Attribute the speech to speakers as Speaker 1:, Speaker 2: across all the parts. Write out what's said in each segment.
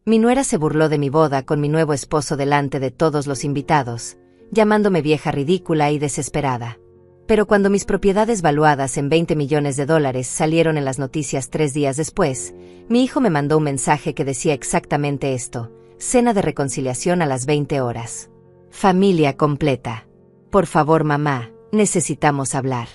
Speaker 1: Mi nuera se burló de mi boda con mi nuevo esposo delante de todos los invitados, llamándome vieja ridícula y desesperada. Pero cuando mis propiedades valuadas en $20 millones salieron en las noticias 3 días después, mi hijo me mandó un mensaje que decía exactamente esto: cena de reconciliación a las 20 horas. Familia completa. Por favor, mamá, necesitamos hablar.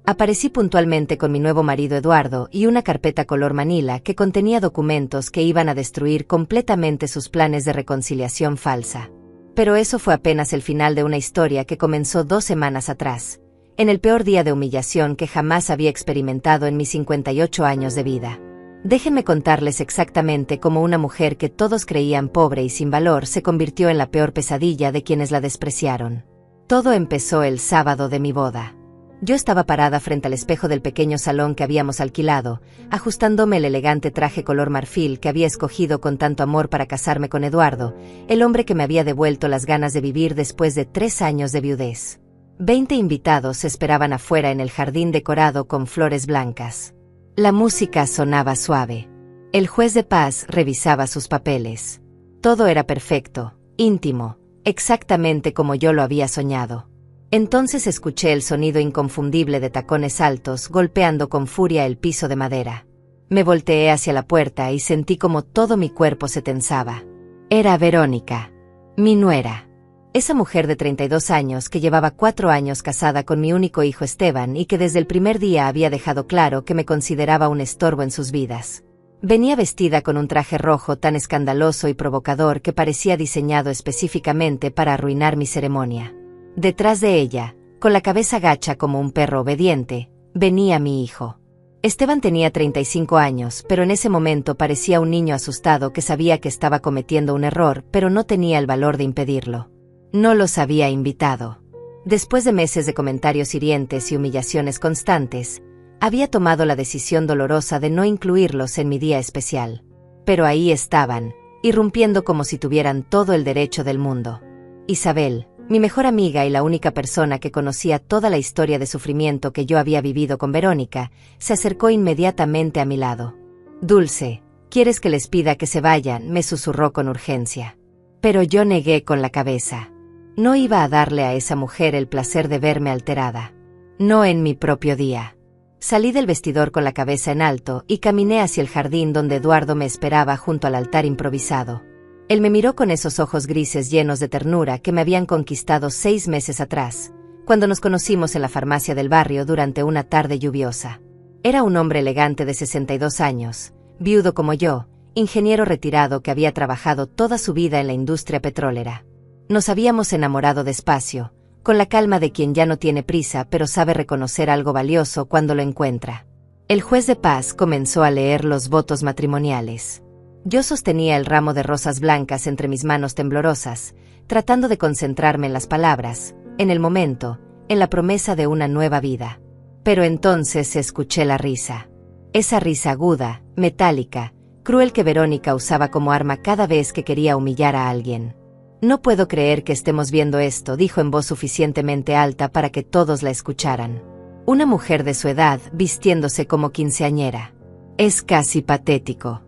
Speaker 1: Aparecí puntualmente con mi nuevo marido Eduardo y una carpeta color manila que contenía documentos que iban a destruir completamente sus planes de reconciliación falsa. Pero eso fue apenas el final de una historia que comenzó 2 semanas atrás, en el peor día de humillación que jamás había experimentado en mis 58 años de vida. Déjenme contarles exactamente cómo una mujer que todos creían pobre y sin valor se convirtió en la peor pesadilla de quienes la despreciaron. Todo empezó el sábado de mi boda. Yo estaba parada frente al espejo del pequeño salón que habíamos alquilado, ajustándome el elegante traje color marfil que había escogido con tanto amor para casarme con Eduardo, el hombre que me había devuelto las ganas de vivir después de 3 años de viudez. 20 invitados esperaban afuera en el jardín decorado con flores blancas. La música sonaba suave. El juez de paz revisaba sus papeles. Todo era perfecto, íntimo, exactamente como yo lo había soñado. Entonces escuché el sonido inconfundible de tacones altos golpeando con furia el piso de madera. Me volteé hacia la puerta y sentí como todo mi cuerpo se tensaba. Era Verónica, mi nuera. Esa mujer de 32 años que llevaba 4 años casada con mi único hijo Esteban y que desde el primer día había dejado claro que me consideraba un estorbo en sus vidas. Venía vestida con un traje rojo tan escandaloso y provocador que parecía diseñado específicamente para arruinar mi ceremonia. Detrás de ella, con la cabeza gacha como un perro obediente, venía mi hijo. Esteban tenía 35 años, pero en ese momento parecía un niño asustado que sabía que estaba cometiendo un error, pero no tenía el valor de impedirlo. No los había invitado. Después de meses de comentarios hirientes y humillaciones constantes, había tomado la decisión dolorosa de no incluirlos en mi día especial. Pero ahí estaban, irrumpiendo como si tuvieran todo el derecho del mundo. Isabel, mi mejor amiga y la única persona que conocía toda la historia de sufrimiento que yo había vivido con Verónica, se acercó inmediatamente a mi lado. «Dulce, ¿quieres que les pida que se vayan?», me susurró con urgencia. Pero yo negué con la cabeza. No iba a darle a esa mujer el placer de verme alterada. No en mi propio día. Salí del vestidor con la cabeza en alto y caminé hacia el jardín donde Eduardo me esperaba junto al altar improvisado. Él me miró con esos ojos grises llenos de ternura que me habían conquistado 6 meses atrás, cuando nos conocimos en la farmacia del barrio durante una tarde lluviosa. Era un hombre elegante de 62 años, viudo como yo, ingeniero retirado que había trabajado toda su vida en la industria petrolera. Nos habíamos enamorado despacio, con la calma de quien ya no tiene prisa pero sabe reconocer algo valioso cuando lo encuentra. El juez de paz comenzó a leer los votos matrimoniales. Yo sostenía el ramo de rosas blancas entre mis manos temblorosas, tratando de concentrarme en las palabras, en el momento, en la promesa de una nueva vida. Pero entonces escuché la risa. Esa risa aguda, metálica, cruel que Verónica usaba como arma cada vez que quería humillar a alguien. «No puedo creer que estemos viendo esto», dijo en voz suficientemente alta para que todos la escucharan. Una mujer de su edad vistiéndose como quinceañera. Es casi patético.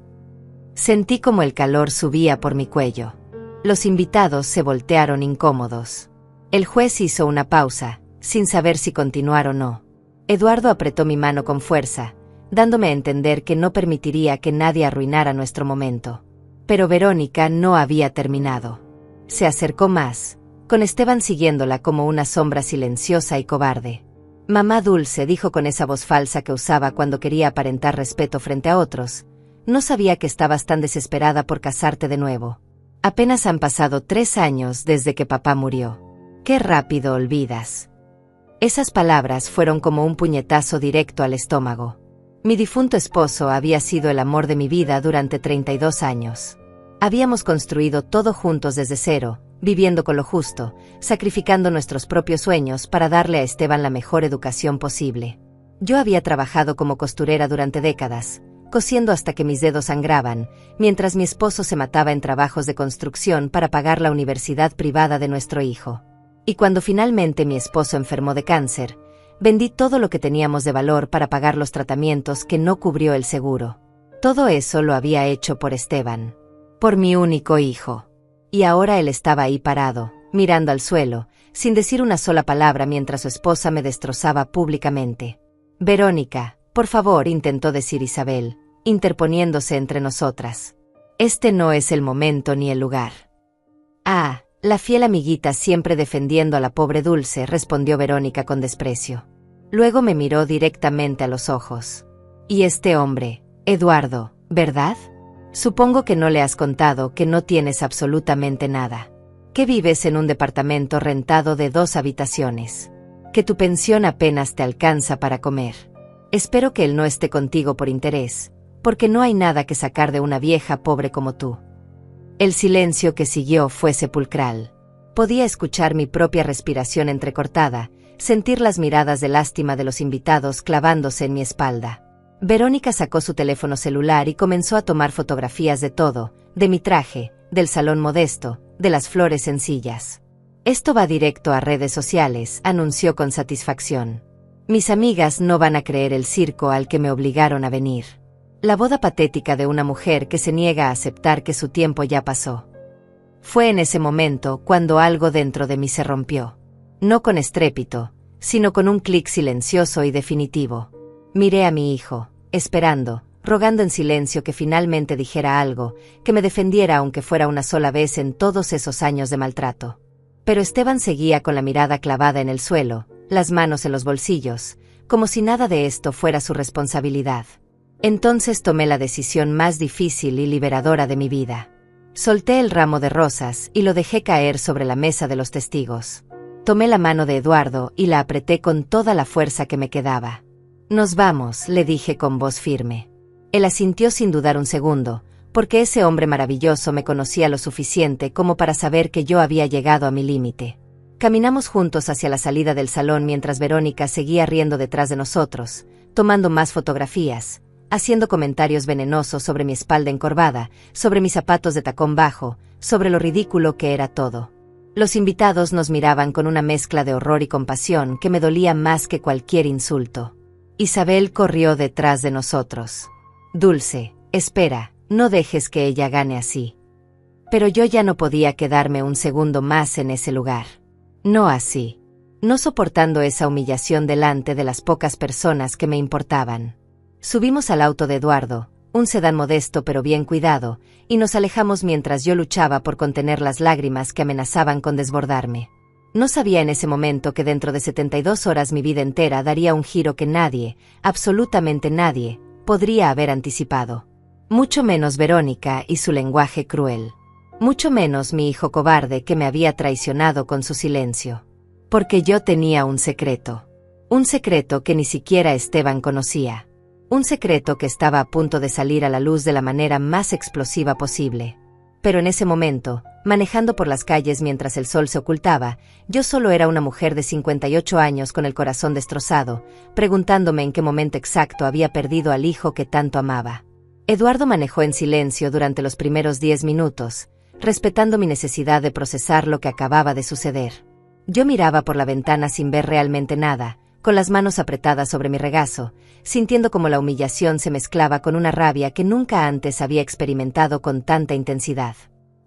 Speaker 1: Sentí como el calor subía por mi cuello. Los invitados se voltearon incómodos. El juez hizo una pausa, sin saber si continuar o no. Eduardo apretó mi mano con fuerza, dándome a entender que no permitiría que nadie arruinara nuestro momento. Pero Verónica no había terminado. Se acercó más, con Esteban siguiéndola como una sombra silenciosa y cobarde. «Mamá Dulce», dijo con esa voz falsa que usaba cuando quería aparentar respeto frente a otros, «no sabía que estabas tan desesperada por casarte de nuevo. Apenas han pasado 3 años desde que papá murió. Qué rápido olvidas». Esas palabras fueron como un puñetazo directo al estómago. Mi difunto esposo había sido el amor de mi vida durante 32 años. Habíamos construido todo juntos desde cero, viviendo con lo justo, sacrificando nuestros propios sueños para darle a Esteban la mejor educación posible. Yo había trabajado como costurera durante décadas, cosiendo hasta que mis dedos sangraban, mientras mi esposo se mataba en trabajos de construcción para pagar la universidad privada de nuestro hijo. Y cuando finalmente mi esposo enfermó de cáncer, vendí todo lo que teníamos de valor para pagar los tratamientos que no cubrió el seguro. Todo eso lo había hecho por Esteban. Por mi único hijo. Y ahora él estaba ahí parado, mirando al suelo, sin decir una sola palabra mientras su esposa me destrozaba públicamente. Verónica, por favor, intentó decir Isabel, interponiéndose entre nosotras. Este no es el momento ni el lugar. Ah, la fiel amiguita siempre defendiendo a la pobre Dulce, respondió Verónica con desprecio. Luego me miró directamente a los ojos. Y este hombre, Eduardo, ¿verdad? Supongo que no le has contado que no tienes absolutamente nada. Que vives en un departamento rentado de 2 habitaciones. Que tu pensión apenas te alcanza para comer. Espero que él no esté contigo por interés, porque no hay nada que sacar de una vieja pobre como tú. El silencio que siguió fue sepulcral. Podía escuchar mi propia respiración entrecortada, sentir las miradas de lástima de los invitados clavándose en mi espalda. Verónica sacó su teléfono celular y comenzó a tomar fotografías de todo, de mi traje, del salón modesto, de las flores sencillas. Esto va directo a redes sociales, anunció con satisfacción. Mis amigas no van a creer el circo al que me obligaron a venir. La boda patética de una mujer que se niega a aceptar que su tiempo ya pasó. Fue en ese momento cuando algo dentro de mí se rompió. No con estrépito, sino con un clic silencioso y definitivo. Miré a mi hijo, esperando, rogando en silencio que finalmente dijera algo, que me defendiera aunque fuera una sola vez en todos esos años de maltrato. Pero Esteban seguía con la mirada clavada en el suelo, las manos en los bolsillos, como si nada de esto fuera su responsabilidad. Entonces tomé la decisión más difícil y liberadora de mi vida. Solté el ramo de rosas y lo dejé caer sobre la mesa de los testigos. Tomé la mano de Eduardo y la apreté con toda la fuerza que me quedaba. Nos vamos, le dije con voz firme. Él asintió sin dudar un segundo, porque ese hombre maravilloso me conocía lo suficiente como para saber que yo había llegado a mi límite. Caminamos juntos hacia la salida del salón mientras Verónica seguía riendo detrás de nosotros, tomando más fotografías, haciendo comentarios venenosos sobre mi espalda encorvada, sobre mis zapatos de tacón bajo, sobre lo ridículo que era todo. Los invitados nos miraban con una mezcla de horror y compasión que me dolía más que cualquier insulto. Isabel corrió detrás de nosotros. Dulce, espera, no dejes que ella gane así. Pero yo ya no podía quedarme un segundo más en ese lugar. No así. No soportando esa humillación delante de las pocas personas que me importaban. Subimos al auto de Eduardo, un sedán modesto pero bien cuidado, y nos alejamos mientras yo luchaba por contener las lágrimas que amenazaban con desbordarme. No sabía en ese momento que dentro de 72 horas mi vida entera daría un giro que nadie, absolutamente nadie, podría haber anticipado. Mucho menos Verónica y su lenguaje cruel. Mucho menos mi hijo cobarde que me había traicionado con su silencio. Porque yo tenía un secreto. Un secreto que ni siquiera Esteban conocía. Un secreto que estaba a punto de salir a la luz de la manera más explosiva posible. Pero en ese momento, manejando por las calles mientras el sol se ocultaba, yo solo era una mujer de 58 años con el corazón destrozado, preguntándome en qué momento exacto había perdido al hijo que tanto amaba. Eduardo manejó en silencio durante los primeros 10 minutos, respetando mi necesidad de procesar lo que acababa de suceder. Yo miraba por la ventana sin ver realmente nada, con las manos apretadas sobre mi regazo, sintiendo como la humillación se mezclaba con una rabia que nunca antes había experimentado con tanta intensidad.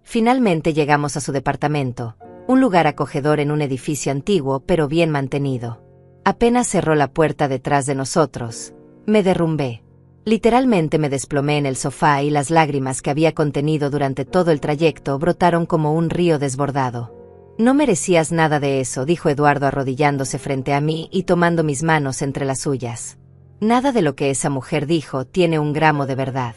Speaker 1: Finalmente llegamos a su departamento, un lugar acogedor en un edificio antiguo pero bien mantenido. Apenas cerró la puerta detrás de nosotros, me derrumbé. Literalmente me desplomé en el sofá y las lágrimas que había contenido durante todo el trayecto brotaron como un río desbordado. No merecías nada de eso, dijo Eduardo arrodillándose frente a mí y tomando mis manos entre las suyas. Nada de lo que esa mujer dijo tiene un gramo de verdad.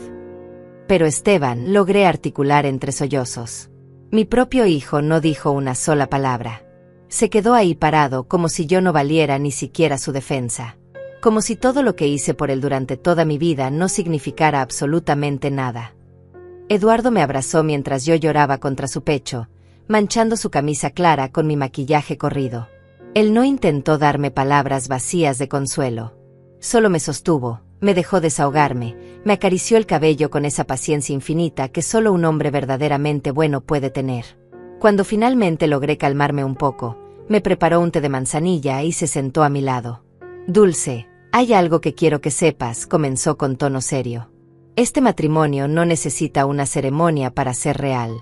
Speaker 1: Pero Esteban, logré articular entre sollozos. Mi propio hijo no dijo una sola palabra. Se quedó ahí parado como si yo no valiera ni siquiera su defensa. Como si todo lo que hice por él durante toda mi vida no significara absolutamente nada. Eduardo me abrazó mientras yo lloraba contra su pecho, manchando su camisa clara con mi maquillaje corrido. Él no intentó darme palabras vacías de consuelo. Solo me sostuvo, me dejó desahogarme, me acarició el cabello con esa paciencia infinita que solo un hombre verdaderamente bueno puede tener. Cuando finalmente logré calmarme un poco, me preparó un té de manzanilla y se sentó a mi lado. Dulce, hay algo que quiero que sepas, comenzó con tono serio. Este matrimonio no necesita una ceremonia para ser real.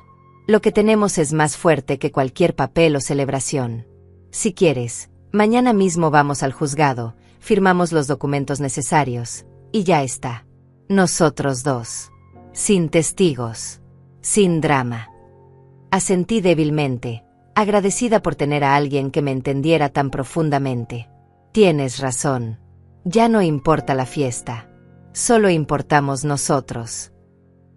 Speaker 1: Lo que tenemos es más fuerte que cualquier papel o celebración. Si quieres, mañana mismo vamos al juzgado, firmamos los documentos necesarios, y ya está. Nosotros dos. Sin testigos. Sin drama. Asentí débilmente, agradecida por tener a alguien que me entendiera tan profundamente. Tienes razón. Ya no importa la fiesta. Solo importamos nosotros.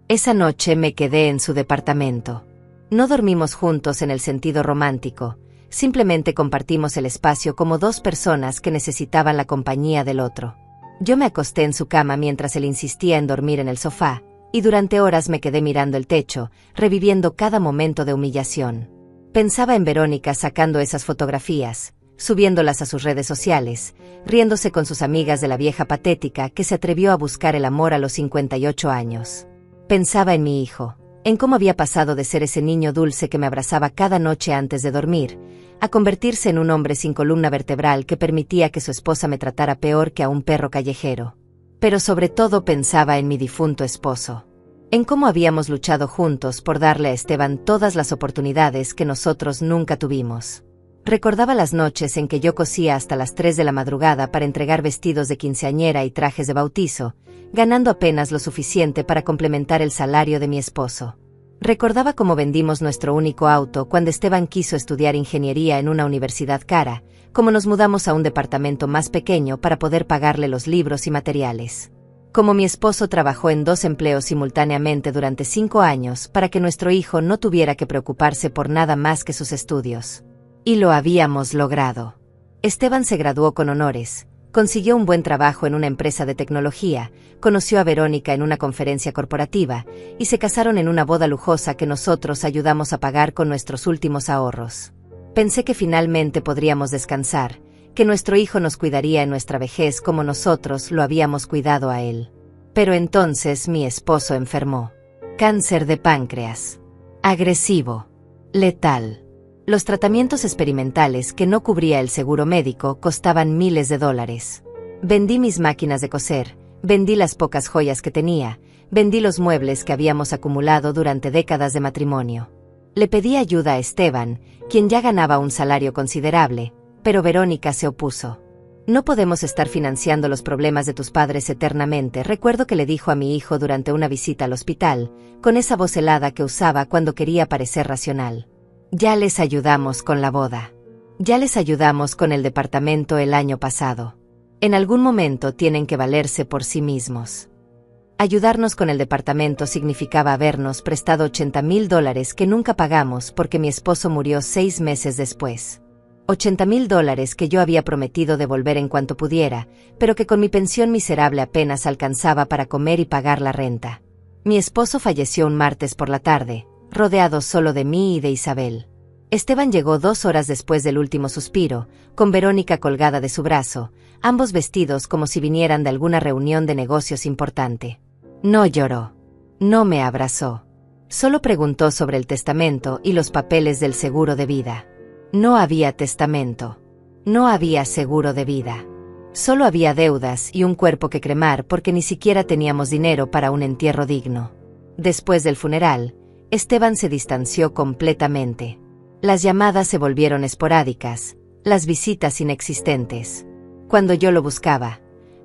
Speaker 1: Esa noche me quedé en su departamento. No dormimos juntos en el sentido romántico, simplemente compartimos el espacio como dos personas que necesitaban la compañía del otro. Yo me acosté en su cama mientras él insistía en dormir en el sofá, y durante horas me quedé mirando el techo, reviviendo cada momento de humillación. Pensaba en Verónica sacando esas fotografías, subiéndolas a sus redes sociales, riéndose con sus amigas de la vieja patética que se atrevió a buscar el amor a los 58 años. Pensaba en mi hijo, en cómo había pasado de ser ese niño dulce que me abrazaba cada noche antes de dormir, a convertirse en un hombre sin columna vertebral que permitía que su esposa me tratara peor que a un perro callejero. Pero sobre todo pensaba en mi difunto esposo, en cómo habíamos luchado juntos por darle a Esteban todas las oportunidades que nosotros nunca tuvimos. Recordaba las noches en que yo cosía hasta las 3 de la madrugada para entregar vestidos de quinceañera y trajes de bautizo, ganando apenas lo suficiente para complementar el salario de mi esposo. Recordaba cómo vendimos nuestro único auto cuando Esteban quiso estudiar ingeniería en una universidad cara, cómo nos mudamos a un departamento más pequeño para poder pagarle los libros y materiales. Cómo mi esposo trabajó en 2 empleos simultáneamente durante 5 años para que nuestro hijo no tuviera que preocuparse por nada más que sus estudios. Y lo habíamos logrado. Esteban se graduó con honores, consiguió un buen trabajo en una empresa de tecnología, conoció a Verónica en una conferencia corporativa, y se casaron en una boda lujosa que nosotros ayudamos a pagar con nuestros últimos ahorros. Pensé que finalmente podríamos descansar, que nuestro hijo nos cuidaría en nuestra vejez como nosotros lo habíamos cuidado a él. Pero entonces mi esposo enfermó. Cáncer de páncreas. Agresivo. Letal. Los tratamientos experimentales que no cubría el seguro médico costaban miles de dólares. Vendí mis máquinas de coser, vendí las pocas joyas que tenía, vendí los muebles que habíamos acumulado durante décadas de matrimonio. Le pedí ayuda a Esteban, quien ya ganaba un salario considerable, pero Verónica se opuso. No podemos estar financiando los problemas de tus padres eternamente, recuerdo que le dijo a mi hijo durante una visita al hospital, con esa voz helada que usaba cuando quería parecer racional. Ya les ayudamos con la boda. Ya les ayudamos con el departamento el año pasado. En algún momento tienen que valerse por sí mismos. Ayudarnos con el departamento significaba habernos prestado $80,000 que nunca pagamos porque mi esposo murió 6 meses después. $80,000 que yo había prometido devolver en cuanto pudiera, pero que con mi pensión miserable apenas alcanzaba para comer y pagar la renta. Mi esposo falleció un martes por la tarde, rodeado solo de mí y de Isabel. Esteban llegó 2 horas después del último suspiro, con Verónica colgada de su brazo, ambos vestidos como si vinieran de alguna reunión de negocios importante. No lloró. No me abrazó. Solo preguntó sobre el testamento y los papeles del seguro de vida. No había testamento. No había seguro de vida. Solo había deudas y un cuerpo que cremar porque ni siquiera teníamos dinero para un entierro digno. Después del funeral, Esteban se distanció completamente. Las llamadas se volvieron esporádicas, las visitas inexistentes. Cuando yo lo buscaba,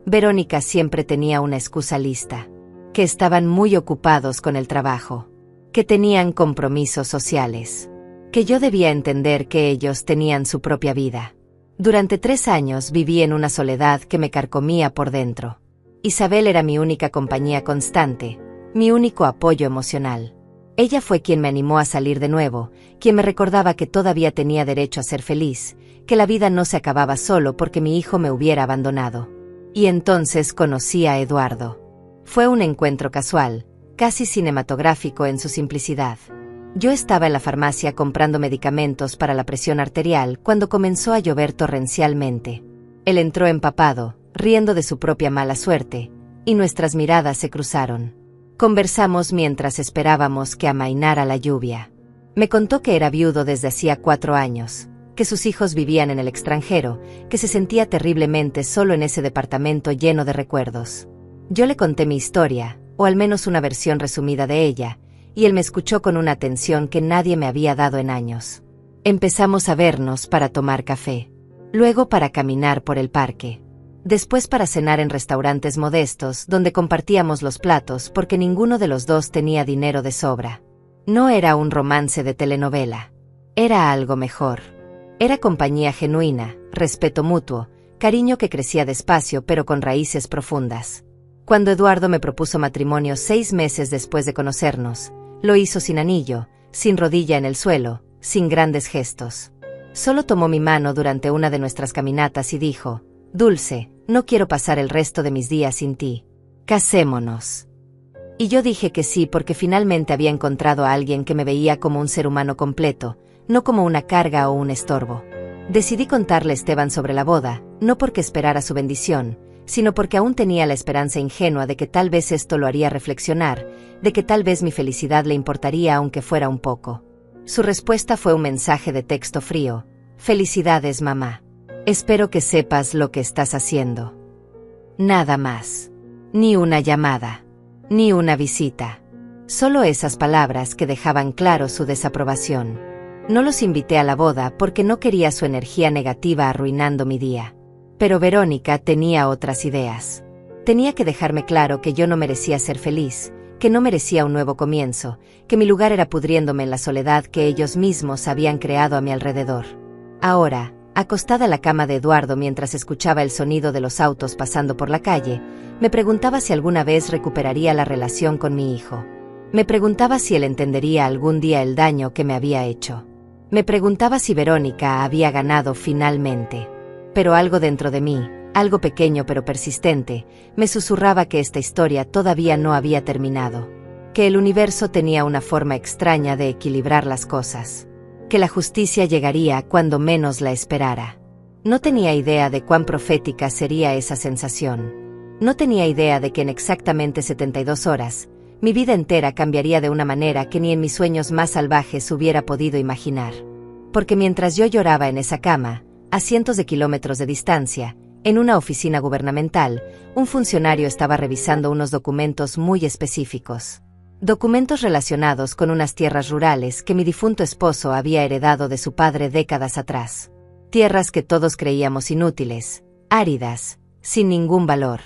Speaker 1: Verónica siempre tenía una excusa lista. Que estaban muy ocupados con el trabajo. Que tenían compromisos sociales. Que yo debía entender que ellos tenían su propia vida. Durante 3 años viví en una soledad que me carcomía por dentro. Isabel era mi única compañía constante, mi único apoyo emocional. Ella fue quien me animó a salir de nuevo, quien me recordaba que todavía tenía derecho a ser feliz, que la vida no se acababa solo porque mi hijo me hubiera abandonado. Y entonces conocí a Eduardo. Fue un encuentro casual, casi cinematográfico en su simplicidad. Yo estaba en la farmacia comprando medicamentos para la presión arterial cuando comenzó a llover torrencialmente. Él entró empapado, riendo de su propia mala suerte, y nuestras miradas se cruzaron. Conversamos mientras esperábamos que amainara la lluvia. Me contó que era viudo desde hacía 4 años, que sus hijos vivían en el extranjero, que se sentía terriblemente solo en ese departamento lleno de recuerdos. Yo le conté mi historia, o al menos una versión resumida de ella, y él me escuchó con una atención que nadie me había dado en años. Empezamos a vernos para tomar café, luego para caminar por el parque, después para cenar en restaurantes modestos donde compartíamos los platos porque ninguno de los dos tenía dinero de sobra. No era un romance de telenovela. Era algo mejor. Era compañía genuina, respeto mutuo, cariño que crecía despacio pero con raíces profundas. Cuando Eduardo me propuso matrimonio 6 meses después de conocernos, lo hizo sin anillo, sin rodilla en el suelo, sin grandes gestos. Solo tomó mi mano durante una de nuestras caminatas y dijo: «Dulce, no quiero pasar el resto de mis días sin ti. Casémonos». Y yo dije que sí porque finalmente había encontrado a alguien que me veía como un ser humano completo, no como una carga o un estorbo. Decidí contarle a Esteban sobre la boda, no porque esperara su bendición, sino porque aún tenía la esperanza ingenua de que tal vez esto lo haría reflexionar, de que tal vez mi felicidad le importaría aunque fuera un poco. Su respuesta fue un mensaje de texto frío: «Felicidades, mamá. Espero que sepas lo que estás haciendo». Nada más. Ni una llamada. Ni una visita. Solo esas palabras que dejaban claro su desaprobación. No los invité a la boda porque no quería su energía negativa arruinando mi día. Pero Verónica tenía otras ideas. Tenía que dejarme claro que yo no merecía ser feliz, que no merecía un nuevo comienzo, que mi lugar era pudriéndome en la soledad que ellos mismos habían creado a mi alrededor. Ahora, acostada en la cama de Eduardo mientras escuchaba el sonido de los autos pasando por la calle, me preguntaba si alguna vez recuperaría la relación con mi hijo. Me preguntaba si él entendería algún día el daño que me había hecho. Me preguntaba si Verónica había ganado finalmente. Pero algo dentro de mí, algo pequeño pero persistente, me susurraba que esta historia todavía no había terminado. Que el universo tenía una forma extraña de equilibrar las cosas. Que la justicia llegaría cuando menos la esperara. No tenía idea de cuán profética sería esa sensación. No tenía idea de que en exactamente 72 horas, mi vida entera cambiaría de una manera que ni en mis sueños más salvajes hubiera podido imaginar. Porque mientras yo lloraba en esa cama, a cientos de kilómetros de distancia, en una oficina gubernamental, un funcionario estaba revisando unos documentos muy específicos. Documentos relacionados con unas tierras rurales que mi difunto esposo había heredado de su padre décadas atrás. Tierras que todos creíamos inútiles, áridas, sin ningún valor.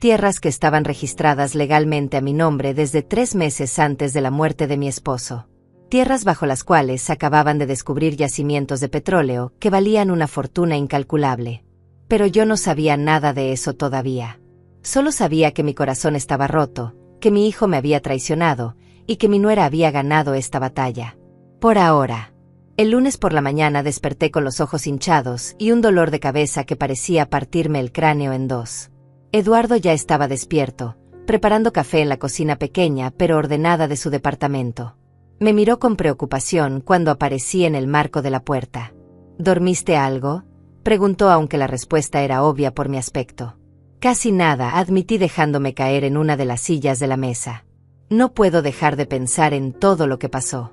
Speaker 1: Tierras que estaban registradas legalmente a mi nombre desde 3 meses antes de la muerte de mi esposo. Tierras bajo las cuales se acababan de descubrir yacimientos de petróleo que valían una fortuna incalculable. Pero yo no sabía nada de eso todavía. Solo sabía que mi corazón estaba roto, que mi hijo me había traicionado, y que mi nuera había ganado esta batalla. Por ahora. El lunes por la mañana desperté con los ojos hinchados y un dolor de cabeza que parecía partirme el cráneo en dos. Eduardo ya estaba despierto, preparando café en la cocina pequeña pero ordenada de su departamento. Me miró con preocupación cuando aparecí en el marco de la puerta. ¿Dormiste algo?, preguntó, aunque la respuesta era obvia por mi aspecto. Casi nada, admití dejándome caer en una de las sillas de la mesa. No puedo dejar de pensar en todo lo que pasó.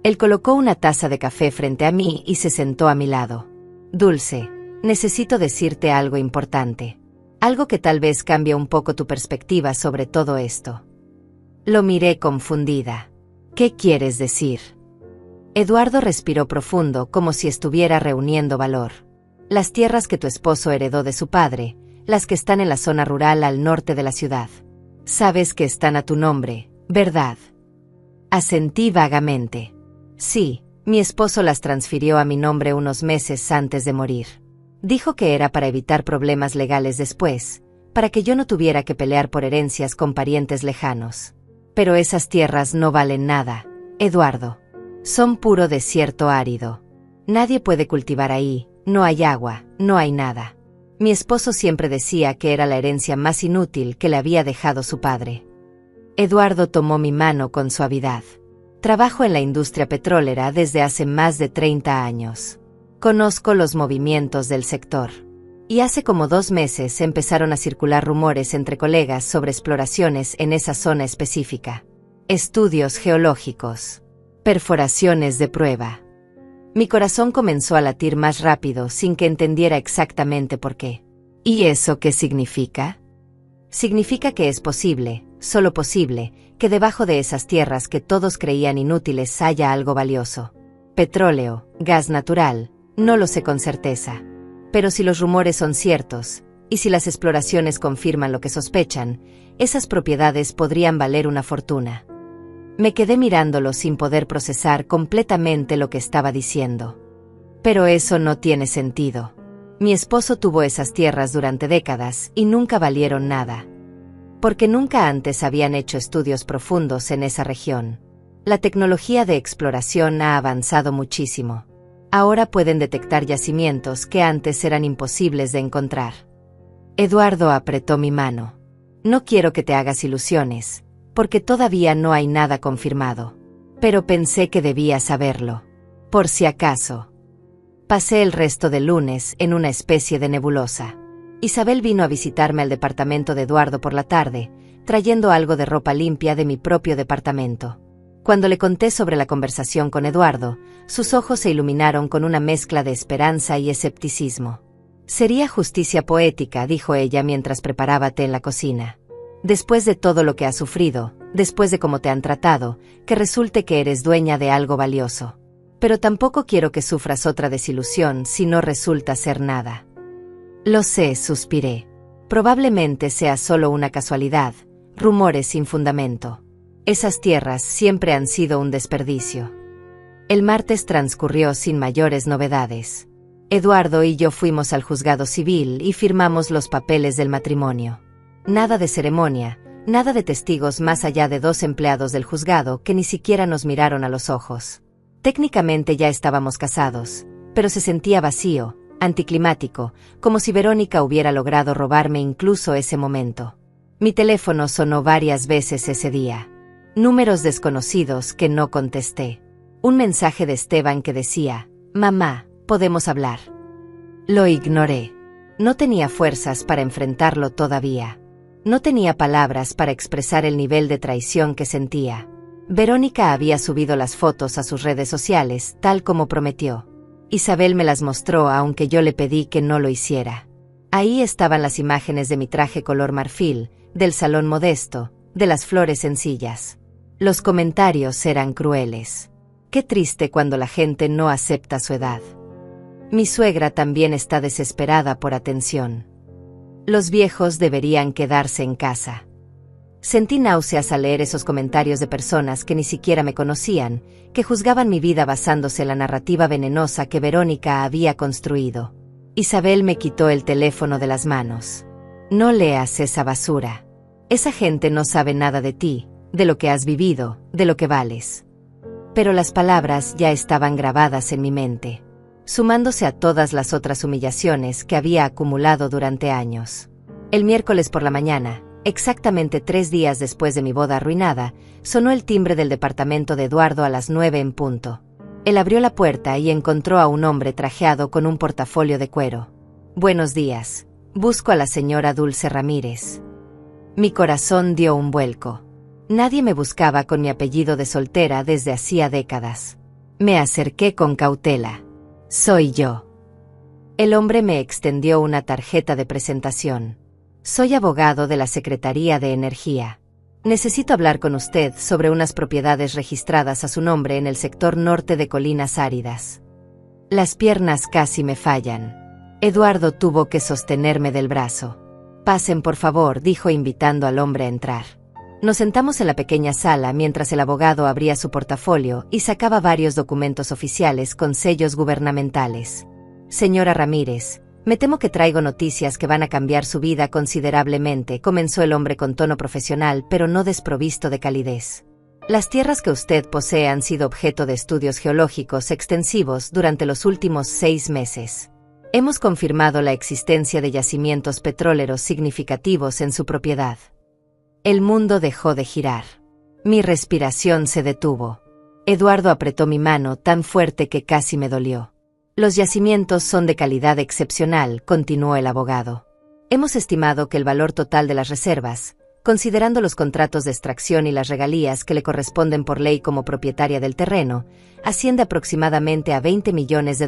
Speaker 1: Él colocó una taza de café frente a mí y se sentó a mi lado. Dulce, necesito decirte algo importante. Algo que tal vez cambie un poco tu perspectiva sobre todo esto. Lo miré confundida. ¿Qué quieres decir? Eduardo respiró profundo como si estuviera reuniendo valor. Las tierras que tu esposo heredó de su padre, las que están en la zona rural al norte de la ciudad. Sabes que están a tu nombre, ¿verdad? Asentí vagamente. Sí, mi esposo las transfirió a mi nombre unos meses antes de morir. Dijo que era para evitar problemas legales después, para que yo no tuviera que pelear por herencias con parientes lejanos. Pero esas tierras no valen nada, Eduardo. Son puro desierto árido. Nadie puede cultivar ahí, no hay agua, no hay nada. Mi esposo siempre decía que era la herencia más inútil que le había dejado su padre. Eduardo tomó mi mano con suavidad. Trabajo en la industria petrolera desde hace más de 30 años. Conozco los movimientos del sector. Y hace como 2 meses empezaron a circular rumores entre colegas sobre exploraciones en esa zona específica. Estudios geológicos. Perforaciones de prueba. Mi corazón comenzó a latir más rápido sin que entendiera exactamente por qué. ¿Y eso qué significa? Significa que es posible, solo posible, que debajo de esas tierras que todos creían inútiles haya algo valioso. Petróleo, gas natural, no lo sé con certeza. Pero si los rumores son ciertos, y si las exploraciones confirman lo que sospechan, esas propiedades podrían valer una fortuna. Me quedé mirándolo sin poder procesar completamente lo que estaba diciendo. Pero eso no tiene sentido. Mi esposo tuvo esas tierras durante décadas y nunca valieron nada. Porque nunca antes habían hecho estudios profundos en esa región. La tecnología de exploración ha avanzado muchísimo. Ahora pueden detectar yacimientos que antes eran imposibles de encontrar. Eduardo apretó mi mano. No quiero que te hagas ilusiones, porque todavía no hay nada confirmado. Pero pensé que debía saberlo. Por si acaso. Pasé el resto del lunes en una especie de nebulosa. Isabel vino a visitarme al departamento de Eduardo por la tarde, trayendo algo de ropa limpia de mi propio departamento. Cuando le conté sobre la conversación con Eduardo, sus ojos se iluminaron con una mezcla de esperanza y escepticismo. Sería justicia poética, dijo ella mientras preparaba té en la cocina. Después de todo lo que has sufrido, después de cómo te han tratado, que resulte que eres dueña de algo valioso. Pero tampoco quiero que sufras otra desilusión si no resulta ser nada. Lo sé, suspiré. Probablemente sea solo una casualidad, rumores sin fundamento. Esas tierras siempre han sido un desperdicio. El martes transcurrió sin mayores novedades. Eduardo y yo fuimos al juzgado civil y firmamos los papeles del matrimonio. Nada de ceremonia, nada de testigos más allá de 2 empleados del juzgado que ni siquiera nos miraron a los ojos. Técnicamente ya estábamos casados, pero se sentía vacío, anticlimático, como si Verónica hubiera logrado robarme incluso ese momento. Mi teléfono sonó varias veces ese día. Números desconocidos que no contesté. Un mensaje de Esteban que decía, «Mamá, ¿podemos hablar?». Lo ignoré. No tenía fuerzas para enfrentarlo todavía. No tenía palabras para expresar el nivel de traición que sentía. Verónica había subido las fotos a sus redes sociales, tal como prometió. Isabel me las mostró aunque yo le pedí que no lo hiciera. Ahí estaban las imágenes de mi traje color marfil, del salón modesto, de las flores sencillas. Los comentarios eran crueles. Qué triste cuando la gente no acepta su edad. Mi suegra también está desesperada por atención. Los viejos deberían quedarse en casa. Sentí náuseas al leer esos comentarios de personas que ni siquiera me conocían, que juzgaban mi vida basándose en la narrativa venenosa que Verónica había construido. Isabel me quitó el teléfono de las manos. No leas esa basura. Esa gente no sabe nada de ti, de lo que has vivido, de lo que vales. Pero las palabras ya estaban grabadas en mi mente, sumándose a todas las otras humillaciones que había acumulado durante años. El miércoles por la mañana, exactamente 3 días después de mi boda arruinada, sonó el timbre del departamento de Eduardo a las 9 en punto. Él abrió la puerta y encontró a un hombre trajeado con un portafolio de cuero. «Buenos días. Busco a la señora Dulce Ramírez». Mi corazón dio un vuelco. Nadie me buscaba con mi apellido de soltera desde hacía décadas. Me acerqué con cautela. «Soy yo». El hombre me extendió una tarjeta de presentación. «Soy abogado de la Secretaría de Energía. Necesito hablar con usted sobre unas propiedades registradas a su nombre en el sector norte de Colinas Áridas». Las piernas casi me fallan. Eduardo tuvo que sostenerme del brazo. «Pasen, por favor», dijo invitando al hombre a entrar. Nos sentamos en la pequeña sala mientras el abogado abría su portafolio y sacaba varios documentos oficiales con sellos gubernamentales. «Señora Ramírez, me temo que traigo noticias que van a cambiar su vida considerablemente», comenzó el hombre con tono profesional pero no desprovisto de calidez. «Las tierras que usted posee han sido objeto de estudios geológicos extensivos durante los últimos 6 meses. Hemos confirmado la existencia de yacimientos petroleros significativos en su propiedad». El mundo dejó de girar. Mi respiración se detuvo. Eduardo apretó mi mano tan fuerte que casi me dolió. «Los yacimientos son de calidad excepcional», continuó el abogado. «Hemos estimado que el valor total de las reservas, considerando los contratos de extracción y las regalías que le corresponden por ley como propietaria del terreno, asciende aproximadamente a $20 millones.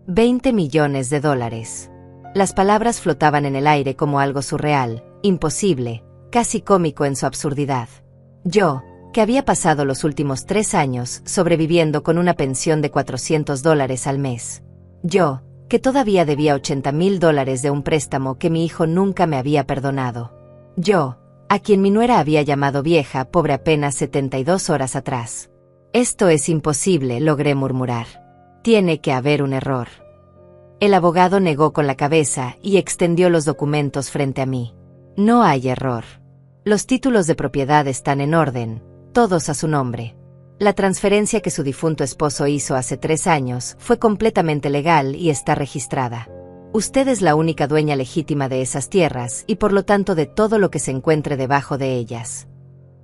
Speaker 1: $20 millones. Las palabras flotaban en el aire como algo surreal, imposible, casi cómico en su absurdidad. Yo, que había pasado los últimos 3 años sobreviviendo con una pensión de $400 al mes. Yo, que todavía debía $80,000 de un préstamo que mi hijo nunca me había perdonado. Yo, a quien mi nuera había llamado vieja pobre apenas 72 horas atrás. Esto es imposible, logré murmurar. Tiene que haber un error. El abogado negó con la cabeza y extendió los documentos frente a mí. No hay error. Los títulos de propiedad están en orden, todos a su nombre. La transferencia que su difunto esposo hizo hace 3 años fue completamente legal y está registrada. Usted es la única dueña legítima de esas tierras y por lo tanto de todo lo que se encuentre debajo de ellas.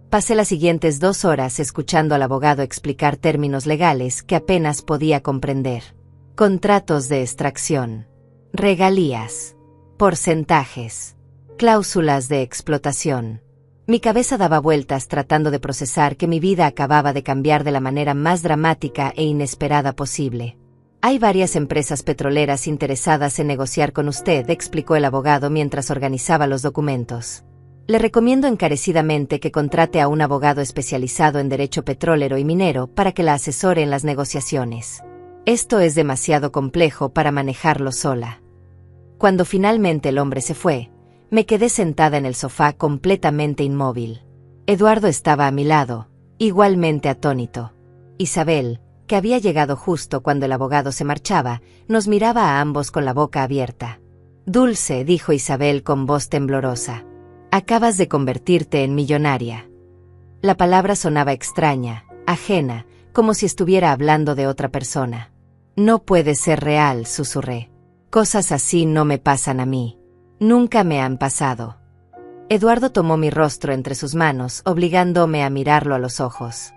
Speaker 1: Pasé las siguientes 2 horas escuchando al abogado explicar términos legales que apenas podía comprender. Contratos de extracción, regalías, porcentajes, cláusulas de explotación. Mi cabeza daba vueltas tratando de procesar que mi vida acababa de cambiar de la manera más dramática e inesperada posible. Hay varias empresas petroleras interesadas en negociar con usted, explicó el abogado mientras organizaba los documentos. Le recomiendo encarecidamente que contrate a un abogado especializado en derecho petrolero y minero para que la asesore en las negociaciones. Esto es demasiado complejo para manejarlo sola. Cuando finalmente el hombre se fue, me quedé sentada en el sofá completamente inmóvil. Eduardo estaba a mi lado, igualmente atónito. Isabel, que había llegado justo cuando el abogado se marchaba, nos miraba a ambos con la boca abierta. Dulce, dijo Isabel con voz temblorosa. Acabas de convertirte en millonaria. La palabra sonaba extraña, ajena, como si estuviera hablando de otra persona. No puede ser real, susurré. Cosas así no me pasan a mí. Nunca me han pasado. Eduardo tomó mi rostro entre sus manos, obligándome a mirarlo a los ojos.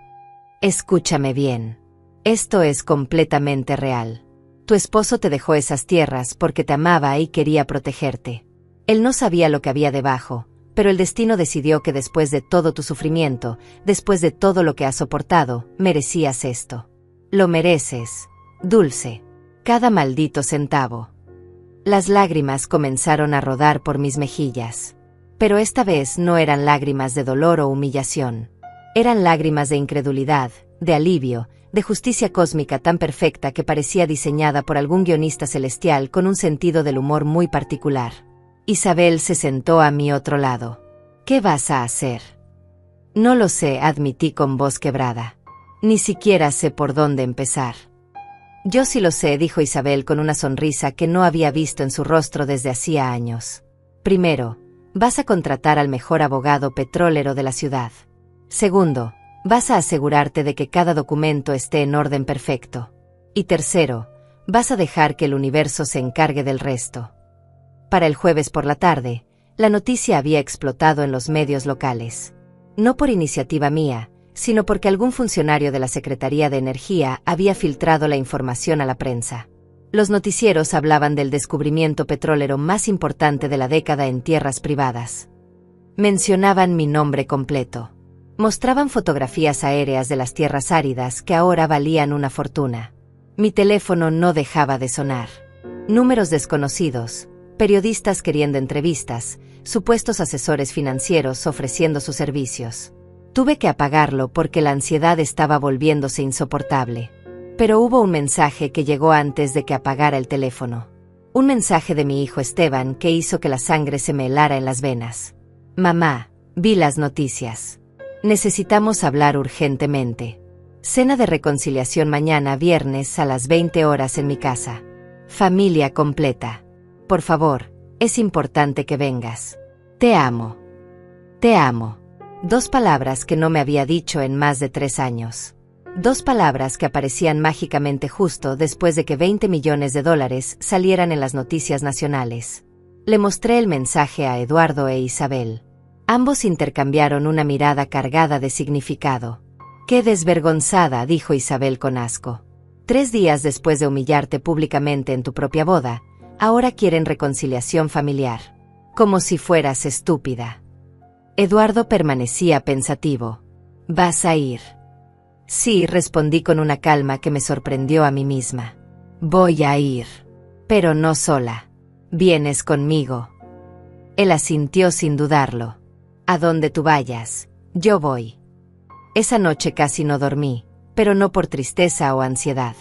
Speaker 1: Escúchame bien. Esto es completamente real. Tu esposo te dejó esas tierras porque te amaba y quería protegerte. Él no sabía lo que había debajo, pero el destino decidió que después de todo tu sufrimiento, después de todo lo que has soportado, merecías esto. Lo mereces, Dulce. Cada maldito centavo. Las lágrimas comenzaron a rodar por mis mejillas. Pero esta vez no eran lágrimas de dolor o humillación. Eran lágrimas de incredulidad, de alivio, de justicia cósmica tan perfecta que parecía diseñada por algún guionista celestial con un sentido del humor muy particular. Isabel se sentó a mi otro lado. ¿Qué vas a hacer? No lo sé, admití con voz quebrada. Ni siquiera sé por dónde empezar. Yo sí lo sé, dijo Isabel con una sonrisa que no había visto en su rostro desde hacía años. Primero, vas a contratar al mejor abogado petrolero de la ciudad. Segundo, vas a asegurarte de que cada documento esté en orden perfecto. Y tercero, vas a dejar que el universo se encargue del resto. Para el jueves por la tarde, la noticia había explotado en los medios locales. No por iniciativa mía, sino porque algún funcionario de la Secretaría de Energía había filtrado la información a la prensa. Los noticieros hablaban del descubrimiento petrolero más importante de la década en tierras privadas. Mencionaban mi nombre completo. Mostraban fotografías aéreas de las tierras áridas que ahora valían una fortuna. Mi teléfono no dejaba de sonar. Números desconocidos, periodistas queriendo entrevistas, supuestos asesores financieros ofreciendo sus servicios. Tuve que apagarlo porque la ansiedad estaba volviéndose insoportable. Pero hubo un mensaje que llegó antes de que apagara el teléfono. Un mensaje de mi hijo Esteban que hizo que la sangre se me helara en las venas. Mamá, vi las noticias. Necesitamos hablar urgentemente. Cena de reconciliación mañana viernes a las 20 horas en mi casa. Familia completa. Por favor, es importante que vengas. Te amo. Te amo. 2 palabras que no me había dicho en más de 3 años. 2 palabras que aparecían mágicamente justo después de que $20 millones salieran en las noticias nacionales. Le mostré el mensaje a Eduardo e Isabel. Ambos intercambiaron una mirada cargada de significado. «Qué desvergonzada», dijo Isabel con asco. 3 días después de humillarte públicamente en tu propia boda, ahora quieren reconciliación familiar. Como si fueras estúpida. Eduardo permanecía pensativo. «¿Vas a ir?» «Sí», respondí con una calma que me sorprendió a mí misma. «Voy a ir. Pero no sola. Vienes conmigo». Él asintió sin dudarlo. A donde tú vayas, yo voy. Esa noche casi no dormí, pero no por tristeza o ansiedad.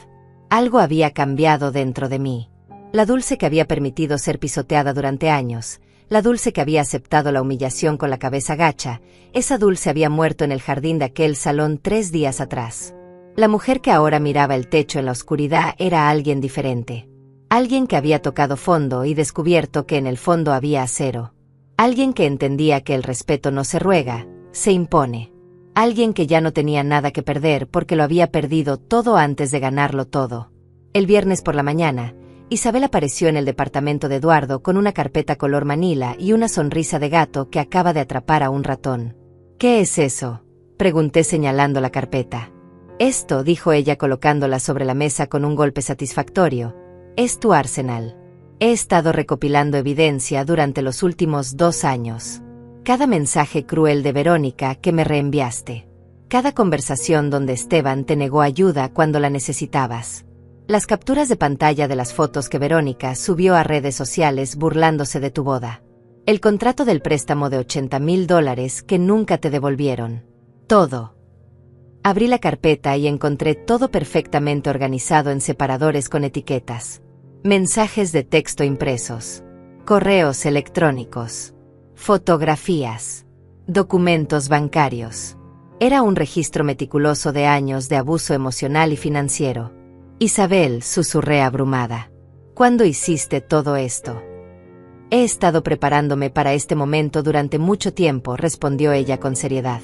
Speaker 1: Algo había cambiado dentro de mí. La Dulce que había permitido ser pisoteada durante años, la Dulce que había aceptado la humillación con la cabeza gacha, esa Dulce había muerto en el jardín de aquel salón 3 días atrás. La mujer que ahora miraba el techo en la oscuridad era alguien diferente. Alguien que había tocado fondo y descubierto que en el fondo había acero. Alguien que entendía que el respeto no se ruega, se impone. Alguien que ya no tenía nada que perder porque lo había perdido todo antes de ganarlo todo. El viernes por la mañana, Isabel apareció en el departamento de Eduardo con una carpeta color manila y una sonrisa de gato que acaba de atrapar a un ratón. ¿Qué es eso?, pregunté señalando la carpeta. Esto, dijo ella colocándola sobre la mesa con un golpe satisfactorio, es tu arsenal. He estado recopilando evidencia durante los últimos 2 años. Cada mensaje cruel de Verónica que me reenviaste. Cada conversación donde Esteban te negó ayuda cuando la necesitabas. Las capturas de pantalla de las fotos que Verónica subió a redes sociales burlándose de tu boda. El contrato del préstamo de $80,000 que nunca te devolvieron. Todo. Abrí la carpeta y encontré todo perfectamente organizado en separadores con etiquetas. Mensajes de texto impresos. Correos electrónicos. Fotografías. Documentos bancarios. Era un registro meticuloso de años de abuso emocional y financiero. Isabel, susurré abrumada. ¿Cuándo hiciste todo esto? He estado preparándome para este momento durante mucho tiempo, respondió ella con seriedad.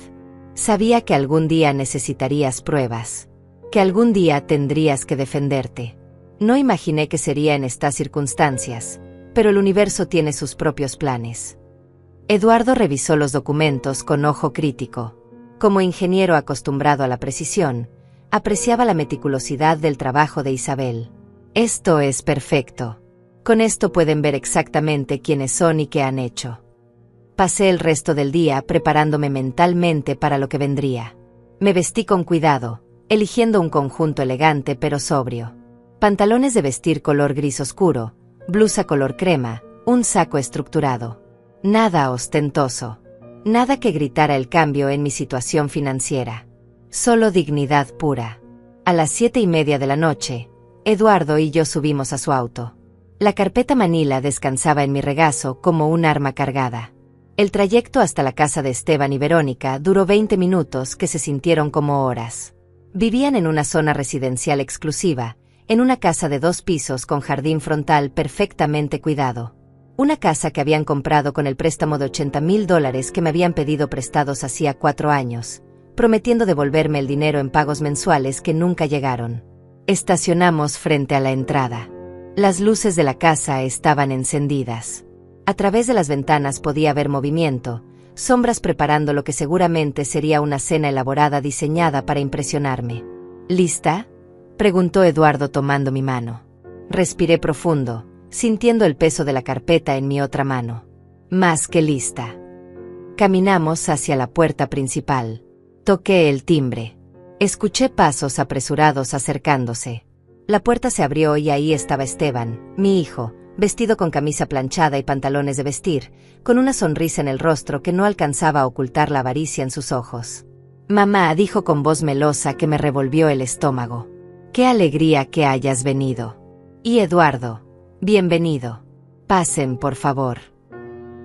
Speaker 1: Sabía que algún día necesitarías pruebas. Que algún día tendrías que defenderte. No imaginé que sería en estas circunstancias, pero el universo tiene sus propios planes. Eduardo revisó los documentos con ojo crítico. Como ingeniero acostumbrado a la precisión, apreciaba la meticulosidad del trabajo de Isabel. Esto es perfecto. Con esto pueden ver exactamente quiénes son y qué han hecho. Pasé el resto del día preparándome mentalmente para lo que vendría. Me vestí con cuidado, eligiendo un conjunto elegante pero sobrio. Pantalones de vestir color gris oscuro, blusa color crema, un saco estructurado. Nada ostentoso. Nada que gritara el cambio en mi situación financiera. Solo dignidad pura. A las 7:30 de la noche, Eduardo y yo subimos a su auto. La carpeta manila descansaba en mi regazo como un arma cargada. El trayecto hasta la casa de Esteban y Verónica duró 20 minutos que se sintieron como horas. Vivían en una zona residencial exclusiva, en una casa de 2 pisos con jardín frontal perfectamente cuidado. Una casa que habían comprado con el préstamo de $80,000 que me habían pedido prestados hacía 4 años, prometiendo devolverme el dinero en pagos mensuales que nunca llegaron. Estacionamos frente a la entrada. Las luces de la casa estaban encendidas. A través de las ventanas podía ver movimiento, sombras preparando lo que seguramente sería una cena elaborada diseñada para impresionarme. ¿Lista?, preguntó Eduardo tomando mi mano. Respiré profundo, sintiendo el peso de la carpeta en mi otra mano. Más que lista. Caminamos hacia la puerta principal. Toqué el timbre. Escuché pasos apresurados acercándose. La puerta se abrió y ahí estaba Esteban, mi hijo, vestido con camisa planchada y pantalones de vestir, con una sonrisa en el rostro que no alcanzaba a ocultar la avaricia en sus ojos. Mamá, dijo con voz melosa que me revolvió el estómago. Qué alegría que hayas venido. Y Eduardo, bienvenido. Pasen, por favor.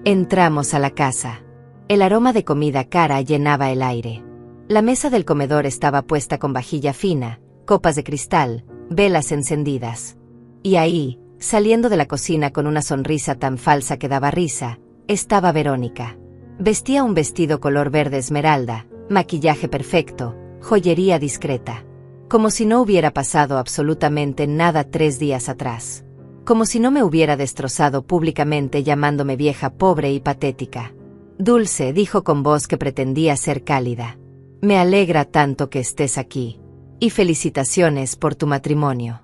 Speaker 1: Entramos a la casa. El aroma de comida cara llenaba el aire. La mesa del comedor estaba puesta con vajilla fina, copas de cristal, velas encendidas. Y ahí, saliendo de la cocina con una sonrisa tan falsa que daba risa, estaba Verónica. Vestía un vestido color verde esmeralda, maquillaje perfecto, joyería discreta. Como si no hubiera pasado absolutamente nada 3 días atrás. Como si no me hubiera destrozado públicamente llamándome vieja pobre y patética. Dulce, dijo con voz que pretendía ser cálida. Me alegra tanto que estés aquí. Y felicitaciones por tu matrimonio.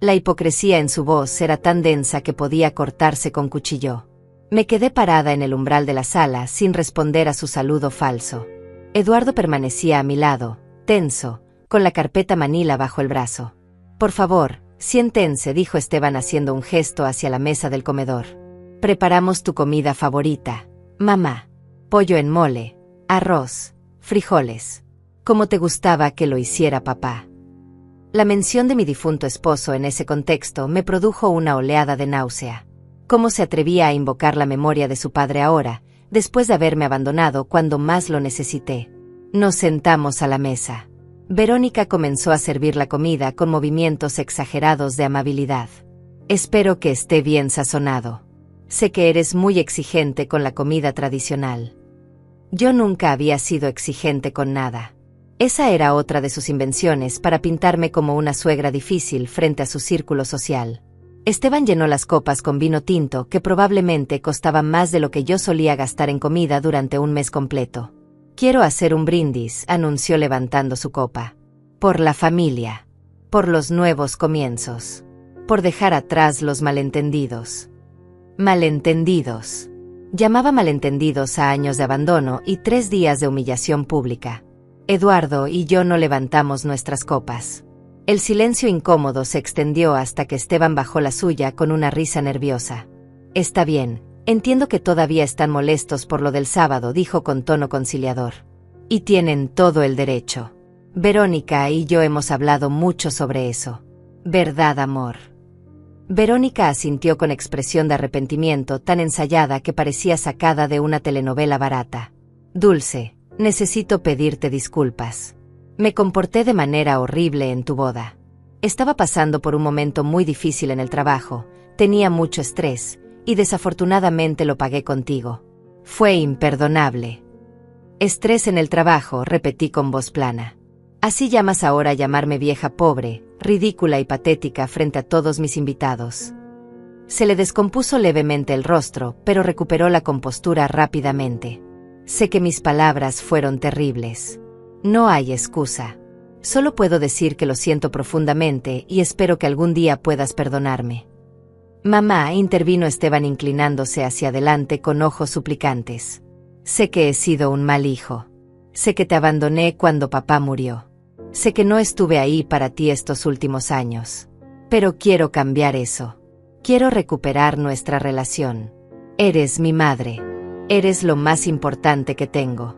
Speaker 1: La hipocresía en su voz era tan densa que podía cortarse con cuchillo. Me quedé parada en el umbral de la sala sin responder a su saludo falso. Eduardo permanecía a mi lado, tenso, con la carpeta manila bajo el brazo. Por favor, siéntense, dijo Esteban haciendo un gesto hacia la mesa del comedor. Preparamos tu comida favorita, mamá. Pollo en mole, arroz, frijoles. Como te gustaba que lo hiciera papá. La mención de mi difunto esposo en ese contexto me produjo una oleada de náusea. ¿Cómo se atrevía a invocar la memoria de su padre ahora, después de haberme abandonado cuando más lo necesité? Nos sentamos a la mesa. Verónica comenzó a servir la comida con movimientos exagerados de amabilidad. Espero que esté bien sazonado. Sé que eres muy exigente con la comida tradicional. Yo nunca había sido exigente con nada. Esa era otra de sus invenciones para pintarme como una suegra difícil frente a su círculo social. Esteban llenó las copas con vino tinto que probablemente costaba más de lo que yo solía gastar en comida durante un mes completo. Quiero hacer un brindis, anunció levantando su copa. Por la familia. Por los nuevos comienzos. Por dejar atrás los malentendidos. Malentendidos. Llamaba malentendidos a años de abandono y 3 días de humillación pública. Eduardo y yo no levantamos nuestras copas. El silencio incómodo se extendió hasta que Esteban bajó la suya con una risa nerviosa. Está bien, entiendo que todavía están molestos por lo del sábado, dijo con tono conciliador. Y tienen todo el derecho. Verónica y yo hemos hablado mucho sobre eso. ¿Verdad, amor? Verónica asintió con expresión de arrepentimiento tan ensayada que parecía sacada de una telenovela barata. Dulce. Necesito pedirte disculpas. Me comporté de manera horrible en tu boda. Estaba pasando por un momento muy difícil en el trabajo, tenía mucho estrés, y desafortunadamente lo pagué contigo. Fue imperdonable. Estrés en el trabajo, repetí con voz plana. Así llamas ahora a llamarme vieja pobre, ridícula y patética frente a todos mis invitados. Se le descompuso levemente el rostro, pero recuperó la compostura rápidamente. Sé que mis palabras fueron terribles. No hay excusa. Solo puedo decir que lo siento profundamente y espero que algún día puedas perdonarme. Mamá, intervino Esteban inclinándose hacia adelante con ojos suplicantes. Sé que he sido un mal hijo. Sé que te abandoné cuando papá murió. Sé que no estuve ahí para ti estos últimos años. Pero quiero cambiar eso. Quiero recuperar nuestra relación. Eres mi madre. Eres lo más importante que tengo.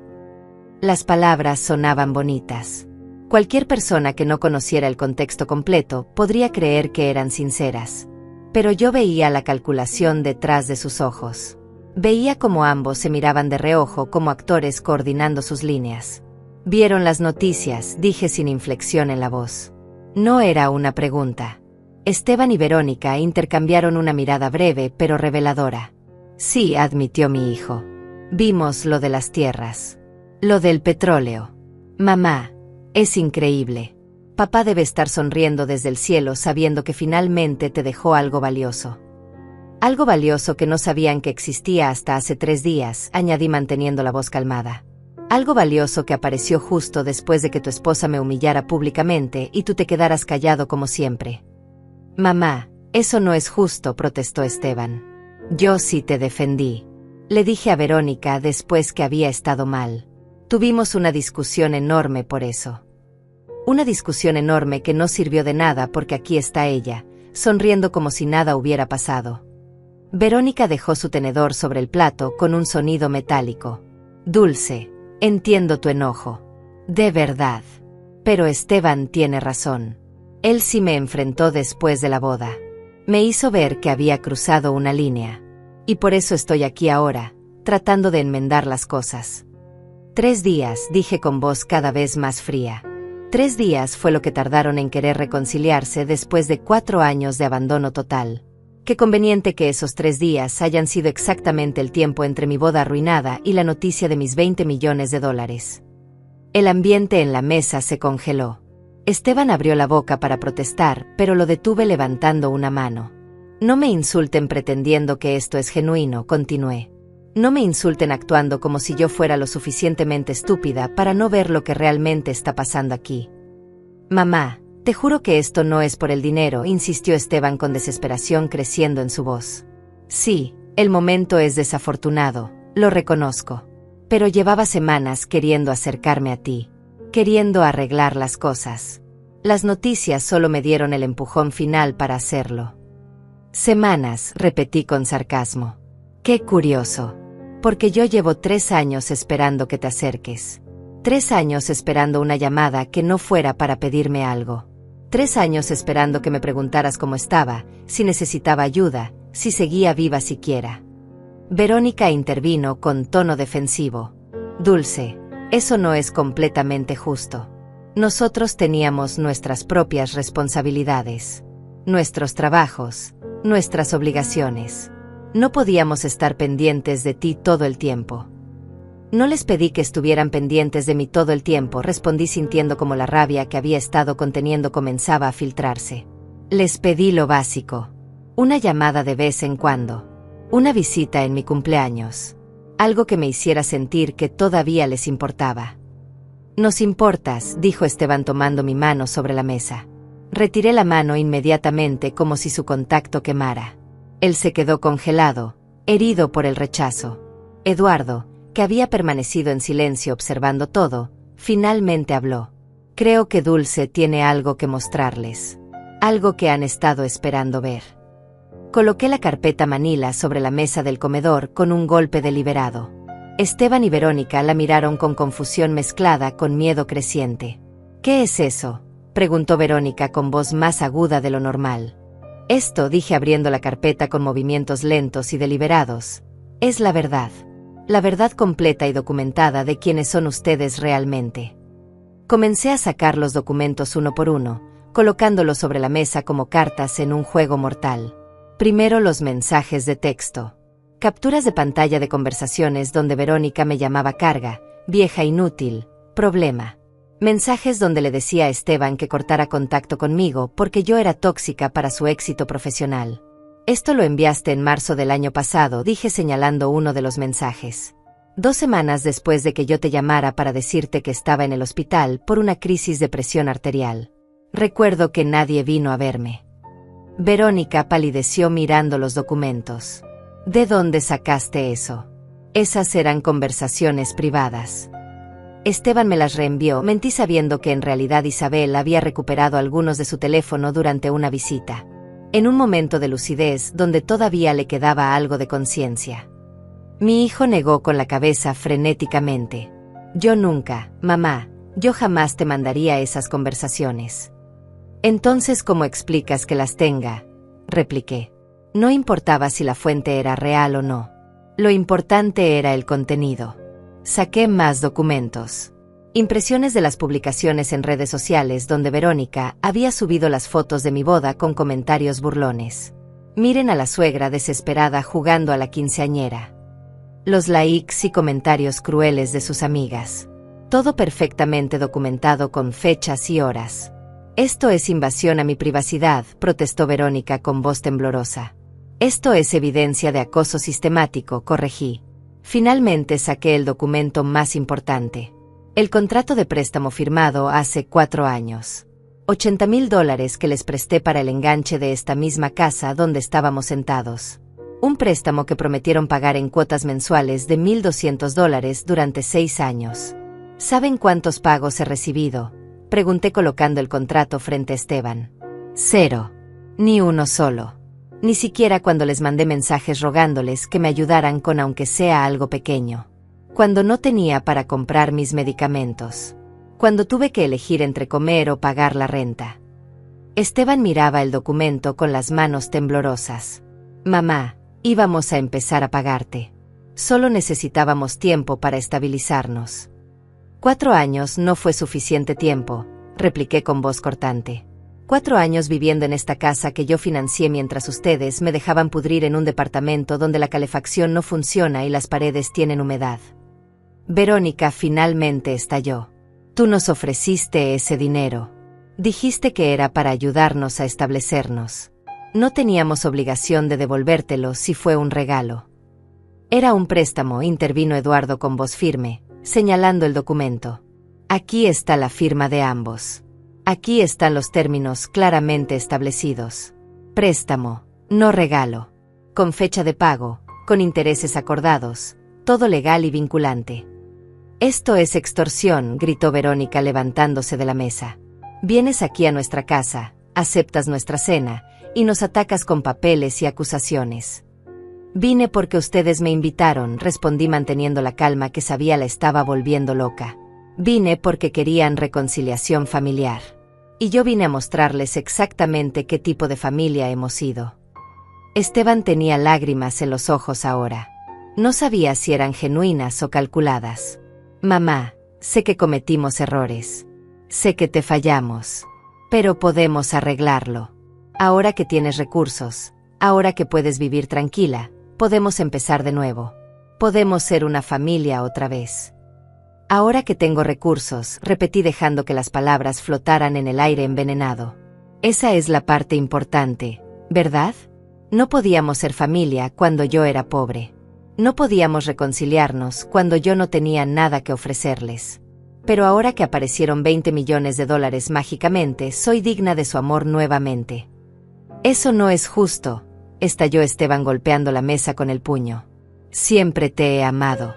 Speaker 1: Las palabras sonaban bonitas. Cualquier persona que no conociera el contexto completo podría creer que eran sinceras. Pero yo veía la calculación detrás de sus ojos. Veía cómo ambos se miraban de reojo como actores coordinando sus líneas. Vieron las noticias, dije sin inflexión en la voz. No era una pregunta. Esteban y Verónica intercambiaron una mirada breve pero reveladora. Sí, admitió mi hijo. Vimos lo de las tierras. Lo del petróleo. Mamá, es increíble. Papá debe estar sonriendo desde el cielo sabiendo que finalmente te dejó algo valioso. Algo valioso que no sabían que existía hasta hace 3 días, añadí manteniendo la voz calmada. Algo valioso que apareció justo después de que tu esposa me humillara públicamente y tú te quedaras callado como siempre. Mamá, eso no es justo, protestó Esteban. Yo sí te defendí. Le dije a Verónica después que había estado mal. Tuvimos una discusión enorme por eso. Una discusión enorme que no sirvió de nada porque aquí está ella, sonriendo como si nada hubiera pasado. Verónica dejó su tenedor sobre el plato con un sonido metálico. Dulce, entiendo tu enojo. De verdad. Pero Esteban tiene razón. Él sí me enfrentó después de la boda. Me hizo ver que había cruzado una línea. Y por eso estoy aquí ahora, tratando de enmendar las cosas. 3 días, dije con voz cada vez más fría. 3 días fue lo que tardaron en querer reconciliarse después de 4 años de abandono total. Qué conveniente que esos 3 días hayan sido exactamente el tiempo entre mi boda arruinada y la noticia de mis $20 millones. El ambiente en la mesa se congeló. Esteban abrió la boca para protestar, pero lo detuve levantando una mano. No me insulten pretendiendo que esto es genuino, continué. No me insulten actuando como si yo fuera lo suficientemente estúpida para no ver lo que realmente está pasando aquí. Mamá, te juro que esto no es por el dinero, insistió Esteban con desesperación creciendo en su voz. Sí, el momento es desafortunado, lo reconozco. Pero llevaba semanas queriendo acercarme a ti, queriendo arreglar las cosas. Las noticias solo me dieron el empujón final para hacerlo. Semanas, repetí con sarcasmo. Qué curioso. Porque yo llevo 3 años esperando que te acerques. 3 años esperando una llamada que no fuera para pedirme algo. 3 años esperando que me preguntaras cómo estaba, si necesitaba ayuda, si seguía viva siquiera. Verónica intervino con tono defensivo. Dulce, eso no es completamente justo. Nosotros teníamos nuestras propias responsabilidades, nuestros trabajos, nuestras obligaciones. No podíamos estar pendientes de ti todo el tiempo. No les pedí que estuvieran pendientes de mí todo el tiempo, respondí sintiendo como la rabia que había estado conteniendo comenzaba a filtrarse. Les pedí lo básico. Una llamada de vez en cuando. Una visita en mi cumpleaños. Algo que me hiciera sentir que todavía les importaba. Nos importas, dijo Esteban tomando mi mano sobre la mesa. Retiré la mano inmediatamente como si su contacto quemara. Él se quedó congelado, herido por el rechazo. Eduardo, que había permanecido en silencio observando todo, finalmente habló. Creo que Dulce tiene algo que mostrarles. Algo que han estado esperando ver. Coloqué la carpeta manila sobre la mesa del comedor con un golpe deliberado. Esteban y Verónica la miraron con confusión mezclada con miedo creciente. ¿Qué es eso?, preguntó Verónica con voz más aguda de lo normal. Esto, dije abriendo la carpeta con movimientos lentos y deliberados, es la verdad. La verdad completa y documentada de quiénes son ustedes realmente. Comencé a sacar los documentos uno por uno, colocándolos sobre la mesa como cartas en un juego mortal. Primero los mensajes de texto. Capturas de pantalla de conversaciones donde Verónica me llamaba carga, vieja inútil, problema. Mensajes donde le decía a Esteban que cortara contacto conmigo porque yo era tóxica para su éxito profesional. Esto lo enviaste en marzo del año pasado, dije señalando uno de los mensajes. 2 semanas después de que yo te llamara para decirte que estaba en el hospital por una crisis de presión arterial. Recuerdo que nadie vino a verme. Verónica palideció mirando los documentos. ¿De dónde sacaste eso? Esas eran conversaciones privadas. Esteban me las reenvió, mentí sabiendo que en realidad Isabel había recuperado algunos de su teléfono durante una visita. En un momento de lucidez donde todavía le quedaba algo de conciencia. Mi hijo negó con la cabeza frenéticamente. Yo nunca, mamá, yo jamás te mandaría esas conversaciones. Entonces, ¿cómo explicas que las tenga?, repliqué. No importaba si la fuente era real o no. Lo importante era el contenido. Saqué más documentos. Impresiones de las publicaciones en redes sociales donde Verónica había subido las fotos de mi boda con comentarios burlones. Miren a la suegra desesperada jugando a la quinceañera. Los likes y comentarios crueles de sus amigas. Todo perfectamente documentado con fechas y horas. Esto es invasión a mi privacidad, protestó Verónica con voz temblorosa. Esto es evidencia de acoso sistemático, corregí. Finalmente saqué el documento más importante. El contrato de préstamo firmado hace 4 años. $80,000 que les presté para el enganche de esta misma casa donde estábamos sentados. Un préstamo que prometieron pagar en cuotas mensuales de $1,200 durante 6 años. ¿Saben cuántos pagos he recibido?, pregunté colocando el contrato frente a Esteban. 0. Ni uno solo. Ni siquiera cuando les mandé mensajes rogándoles que me ayudaran con aunque sea algo pequeño. Cuando no tenía para comprar mis medicamentos. Cuando tuve que elegir entre comer o pagar la renta. Esteban miraba el documento con las manos temblorosas. Mamá, íbamos a empezar a pagarte. Solo necesitábamos tiempo para estabilizarnos. 4 años no fue suficiente tiempo, repliqué con voz cortante. 4 años viviendo en esta casa que yo financié mientras ustedes me dejaban pudrir en un departamento donde la calefacción no funciona y las paredes tienen humedad. Verónica finalmente estalló. Tú nos ofreciste ese dinero. Dijiste que era para ayudarnos a establecernos. No teníamos obligación de devolvértelo si fue un regalo. Era un préstamo, intervino Eduardo con voz firme, señalando el documento. Aquí está la firma de ambos. Aquí están los términos claramente establecidos. Préstamo, no regalo. Con fecha de pago, con intereses acordados, todo legal y vinculante. Esto es extorsión, gritó Verónica levantándose de la mesa. Vienes aquí a nuestra casa, aceptas nuestra cena, y nos atacas con papeles y acusaciones. Vine porque ustedes me invitaron, respondí manteniendo la calma que sabía la estaba volviendo loca. Vine porque querían reconciliación familiar. Y yo vine a mostrarles exactamente qué tipo de familia hemos sido. Esteban tenía lágrimas en los ojos ahora. No sabía si eran genuinas o calculadas. Mamá, sé que cometimos errores. Sé que te fallamos. Pero podemos arreglarlo. Ahora que tienes recursos, ahora que puedes vivir tranquila, podemos empezar de nuevo. Podemos ser una familia otra vez. Ahora que tengo recursos, repetí dejando que las palabras flotaran en el aire envenenado. Esa es la parte importante, ¿verdad? No podíamos ser familia cuando yo era pobre. No podíamos reconciliarnos cuando yo no tenía nada que ofrecerles. Pero ahora que aparecieron 20 millones de dólares mágicamente, soy digna de su amor nuevamente. Eso no es justo, estalló Esteban golpeando la mesa con el puño. Siempre te he amado.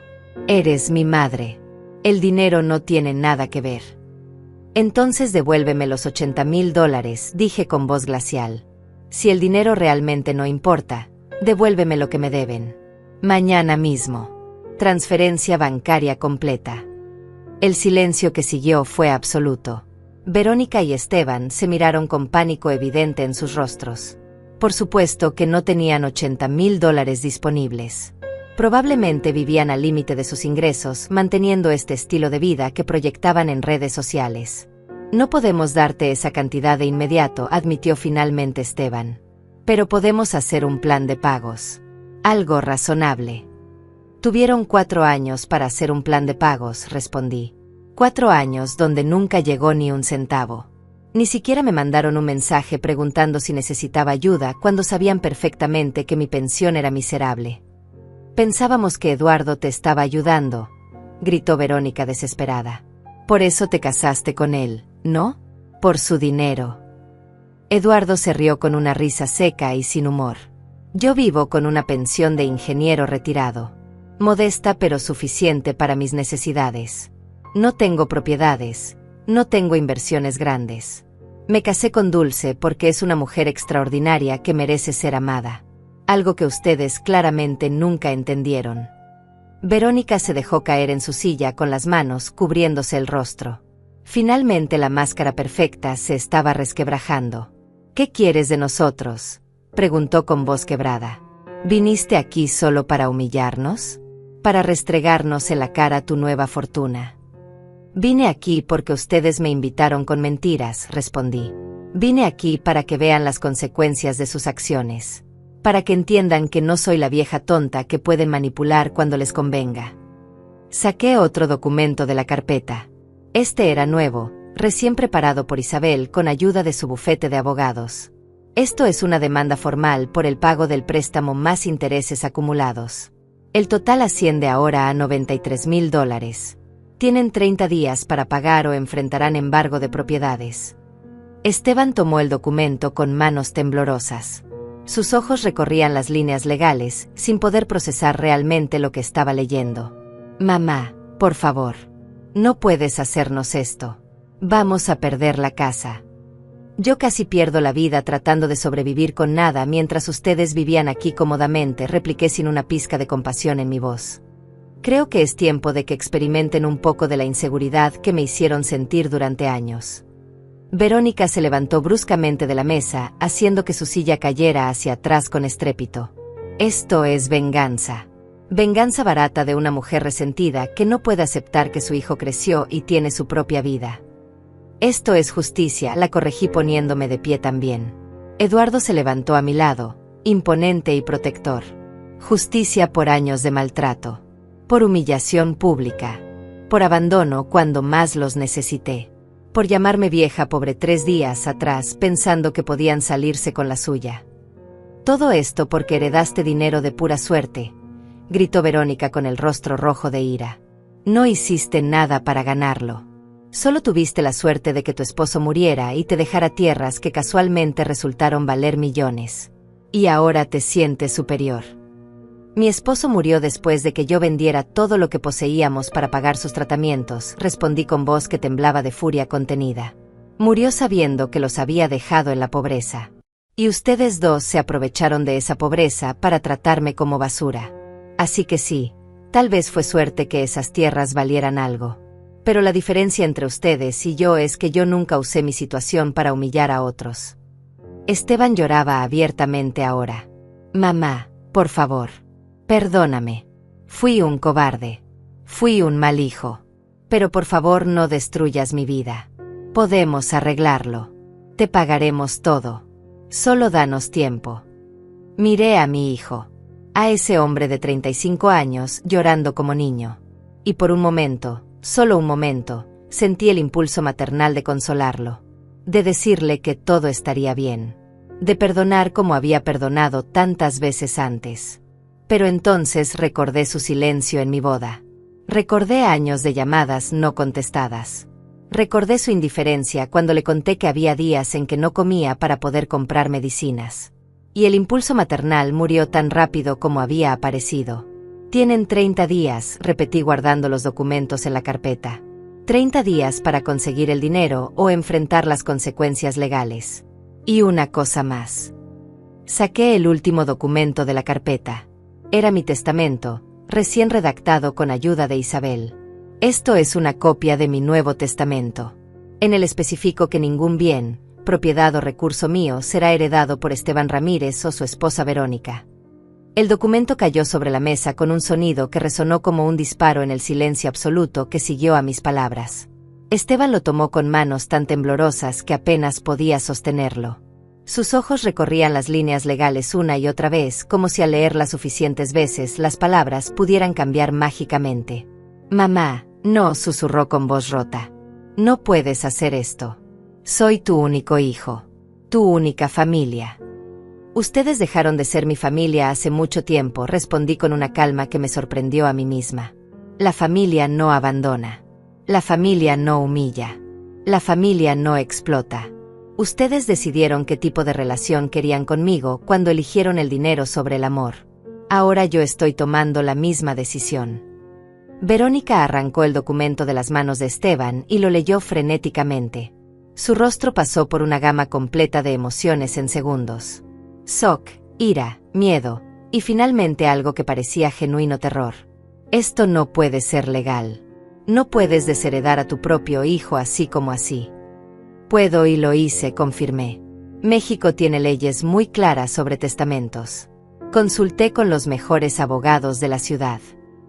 Speaker 1: Eres mi madre. El dinero no tiene nada que ver. Entonces devuélveme los $80,000, dije con voz glacial. Si el dinero realmente no importa, devuélveme lo que me deben. Mañana mismo. Transferencia bancaria completa. El silencio que siguió fue absoluto. Verónica y Esteban se miraron con pánico evidente en sus rostros. Por supuesto que no tenían $80,000 disponibles. Probablemente vivían al límite de sus ingresos, manteniendo este estilo de vida que proyectaban en redes sociales. No podemos darte esa cantidad de inmediato, admitió finalmente Esteban. Pero podemos hacer un plan de pagos. Algo razonable. Tuvieron 4 años para hacer un plan de pagos, respondí. 4 años donde nunca llegó ni un centavo. Ni siquiera me mandaron un mensaje preguntando si necesitaba ayuda cuando sabían perfectamente que mi pensión era miserable. Pensábamos que Eduardo te estaba ayudando, gritó Verónica desesperada. Por eso te casaste con él, ¿no? Por su dinero. Eduardo se rió con una risa seca y sin humor. Yo vivo con una pensión de ingeniero retirado. Modesta pero suficiente para mis necesidades. No tengo propiedades, no tengo inversiones grandes. Me casé con Dulce porque es una mujer extraordinaria que merece ser amada. Algo que ustedes claramente nunca entendieron. Verónica se dejó caer en su silla con las manos cubriéndose el rostro. Finalmente la máscara perfecta se estaba resquebrajando. ¿Qué quieres de nosotros?, preguntó con voz quebrada. ¿Viniste aquí solo para humillarnos? ¿Para restregarnos en la cara tu nueva fortuna? Vine aquí porque ustedes me invitaron con mentiras, respondí. Vine aquí para que vean las consecuencias de sus acciones. Para que entiendan que no soy la vieja tonta que pueden manipular cuando les convenga. Saqué otro documento de la carpeta. Este era nuevo, recién preparado por Isabel con ayuda de su bufete de abogados. Esto es una demanda formal por el pago del préstamo más intereses acumulados. El total asciende ahora a $93,000. Tienen 30 días para pagar o enfrentarán embargo de propiedades. Esteban tomó el documento con manos temblorosas. Sus ojos recorrían las líneas legales, sin poder procesar realmente lo que estaba leyendo. Mamá, por favor. No puedes hacernos esto. Vamos a perder la casa. Yo casi pierdo la vida tratando de sobrevivir con nada mientras ustedes vivían aquí cómodamente, repliqué sin una pizca de compasión en mi voz. Creo que es tiempo de que experimenten un poco de la inseguridad que me hicieron sentir durante años. Verónica se levantó bruscamente de la mesa, haciendo que su silla cayera hacia atrás con estrépito. Esto es venganza. Venganza barata de una mujer resentida que no puede aceptar que su hijo creció y tiene su propia vida. Esto es justicia, la corregí poniéndome de pie también. Eduardo se levantó a mi lado, imponente y protector. Justicia por años de maltrato. Por humillación pública. Por abandono cuando más los necesité. Por llamarme vieja pobre 3 días atrás pensando que podían salirse con la suya. Todo esto porque heredaste dinero de pura suerte, gritó Verónica con el rostro rojo de ira. No hiciste nada para ganarlo. Solo tuviste la suerte de que tu esposo muriera y te dejara tierras que casualmente resultaron valer millones. Y ahora te sientes superior. Mi esposo murió después de que yo vendiera todo lo que poseíamos para pagar sus tratamientos, respondí con voz que temblaba de furia contenida. Murió sabiendo que los había dejado en la pobreza. Y ustedes dos se aprovecharon de esa pobreza para tratarme como basura. Así que sí, tal vez fue suerte que esas tierras valieran algo. Pero la diferencia entre ustedes y yo es que yo nunca usé mi situación para humillar a otros. Esteban lloraba abiertamente ahora. Mamá, por favor. Perdóname. Fui un cobarde. Fui un mal hijo. Pero por favor no destruyas mi vida. Podemos arreglarlo. Te pagaremos todo. Solo danos tiempo. Miré a mi hijo, a ese hombre de 35 años, llorando como niño. Y por un momento, solo un momento, sentí el impulso maternal de consolarlo, de decirle que todo estaría bien, de perdonar como había perdonado tantas veces antes. Pero entonces recordé su silencio en mi boda. Recordé años de llamadas no contestadas. Recordé su indiferencia cuando le conté que había días en que no comía para poder comprar medicinas. Y el impulso maternal murió tan rápido como había aparecido. Tienen 30 días, repetí guardando los documentos en la carpeta. 30 días para conseguir el dinero o enfrentar las consecuencias legales. Y una cosa más. Saqué el último documento de la carpeta. Era mi testamento, recién redactado con ayuda de Isabel. Esto es una copia de mi Nuevo Testamento. En él especifico que ningún bien, propiedad o recurso mío será heredado por Esteban Ramírez o su esposa Verónica. El documento cayó sobre la mesa con un sonido que resonó como un disparo en el silencio absoluto que siguió a mis palabras. Esteban lo tomó con manos tan temblorosas que apenas podía sostenerlo. Sus ojos recorrían las líneas legales una y otra vez, como si al leerlas suficientes veces las palabras pudieran cambiar mágicamente. Mamá, no, susurró con voz rota. No puedes hacer esto. Soy tu único hijo. Tu única familia. Ustedes dejaron de ser mi familia hace mucho tiempo, respondí con una calma que me sorprendió a mí misma. La familia no abandona. La familia no humilla. La familia no explota. Ustedes decidieron qué tipo de relación querían conmigo cuando eligieron el dinero sobre el amor. Ahora yo estoy tomando la misma decisión. Verónica arrancó el documento de las manos de Esteban y lo leyó frenéticamente. Su rostro pasó por una gama completa de emociones en segundos. Shock, ira, miedo, y finalmente algo que parecía genuino terror. Esto no puede ser legal. No puedes desheredar a tu propio hijo así como así. Puedo y lo hice, confirmé. México tiene leyes muy claras sobre testamentos. Consulté con los mejores abogados de la ciudad.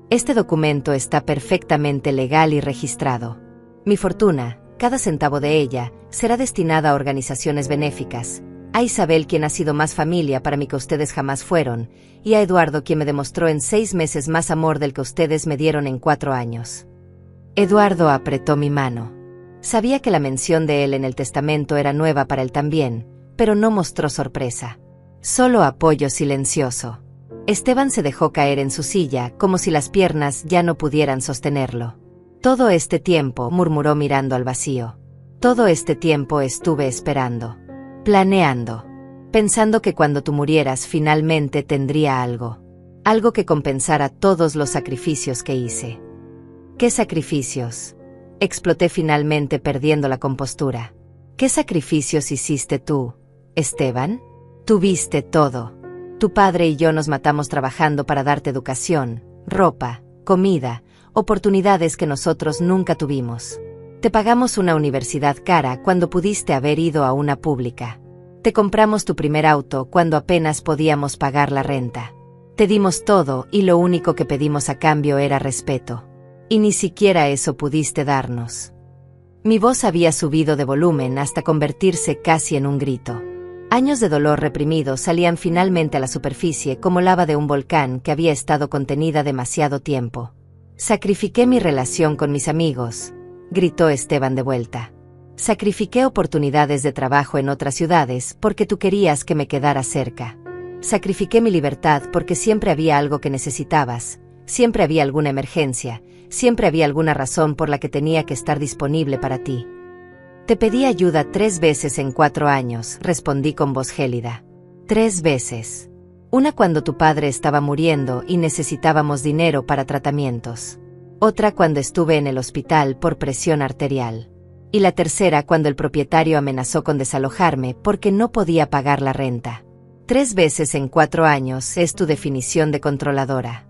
Speaker 1: Este documento está perfectamente legal y registrado. Mi fortuna, cada centavo de ella, será destinada a organizaciones benéficas, a Isabel quien ha sido más familia para mí que ustedes jamás fueron, y a Eduardo quien me demostró en 6 meses más amor del que ustedes me dieron en 4 años. Eduardo apretó mi mano. Sabía que la mención de él en el testamento era nueva para él también, pero no mostró sorpresa. Solo apoyo silencioso. Esteban se dejó caer en su silla, como si las piernas ya no pudieran sostenerlo. Todo este tiempo, murmuró mirando al vacío. Todo este tiempo estuve esperando. Planeando. Pensando que cuando tú murieras finalmente tendría algo. Algo que compensara todos los sacrificios que hice. ¿Qué sacrificios? Exploté finalmente perdiendo la compostura. ¿Qué sacrificios hiciste tú, Esteban? Tuviste todo. Tu padre y yo nos matamos trabajando para darte educación, ropa, comida, oportunidades que nosotros nunca tuvimos. Te pagamos una universidad cara cuando pudiste haber ido a una pública. Te compramos tu primer auto cuando apenas podíamos pagar la renta. Te dimos todo y lo único que pedimos a cambio era respeto. Y ni siquiera eso pudiste darnos. Mi voz había subido de volumen hasta convertirse casi en un grito. Años de dolor reprimido salían finalmente a la superficie como lava de un volcán que había estado contenida demasiado tiempo. Sacrifiqué mi relación con mis amigos, gritó Esteban de vuelta. Sacrifiqué oportunidades de trabajo en otras ciudades porque tú querías que me quedara cerca. Sacrifiqué mi libertad porque siempre había algo que necesitabas, siempre había alguna emergencia, siempre había alguna razón por la que tenía que estar disponible para ti. Te pedí ayuda 3 veces en 4 años, respondí con voz gélida. 3 veces. Una cuando tu padre estaba muriendo y necesitábamos dinero para tratamientos. Otra cuando estuve en el hospital por presión arterial. Y la tercera cuando el propietario amenazó con desalojarme porque no podía pagar la renta. 3 veces en 4 años es tu definición de controladora.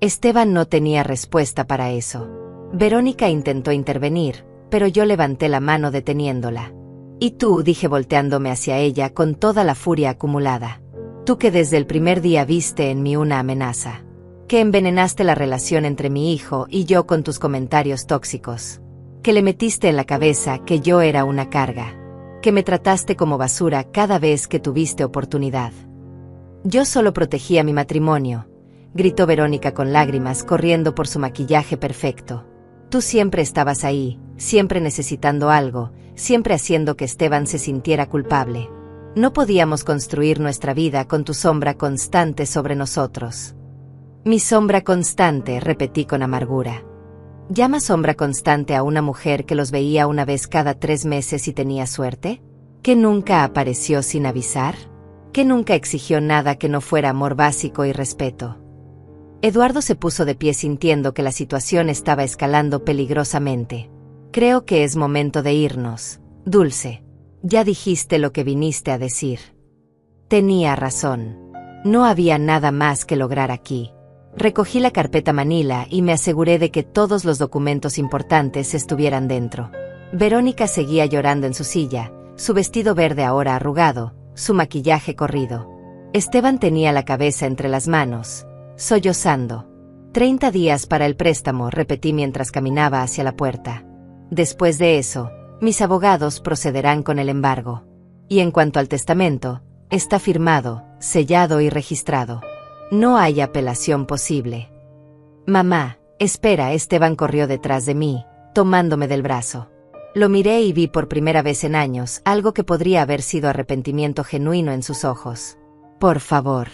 Speaker 1: Esteban no tenía respuesta para eso. Verónica intentó intervenir, pero yo levanté la mano deteniéndola. Y tú, dije volteándome hacia ella con toda la furia acumulada. Tú que desde el primer día viste en mí una amenaza. Que envenenaste la relación entre mi hijo y yo con tus comentarios tóxicos. Que le metiste en la cabeza que yo era una carga. Que me trataste como basura cada vez que tuviste oportunidad. Yo solo protegía mi matrimonio, gritó Verónica con lágrimas corriendo por su maquillaje perfecto. Tú siempre estabas ahí, siempre necesitando algo, siempre haciendo que Esteban se sintiera culpable. No podíamos construir nuestra vida con tu sombra constante sobre nosotros. Mi sombra constante, repetí con amargura. ¿Llama sombra constante a una mujer que los veía una vez cada 3 meses y tenía suerte? ¿Que nunca apareció sin avisar? ¿Que nunca exigió nada que no fuera amor básico y respeto? Eduardo se puso de pie sintiendo que la situación estaba escalando peligrosamente. Creo que es momento de irnos, Dulce. Ya dijiste lo que viniste a decir. Tenía razón. No había nada más que lograr aquí. Recogí la carpeta Manila y me aseguré de que todos los documentos importantes estuvieran dentro. Verónica seguía llorando en su silla, su vestido verde ahora arrugado, su maquillaje corrido. Esteban tenía la cabeza entre las manos, sollozando. 30 días para el préstamo, repetí mientras caminaba hacia la puerta. Después de eso, mis abogados procederán con el embargo. Y en cuanto al testamento, está firmado, sellado y registrado. No hay apelación posible. Mamá, espera, Esteban corrió detrás de mí, tomándome del brazo. Lo miré y vi por primera vez en años algo que podría haber sido arrepentimiento genuino en sus ojos. Por favor,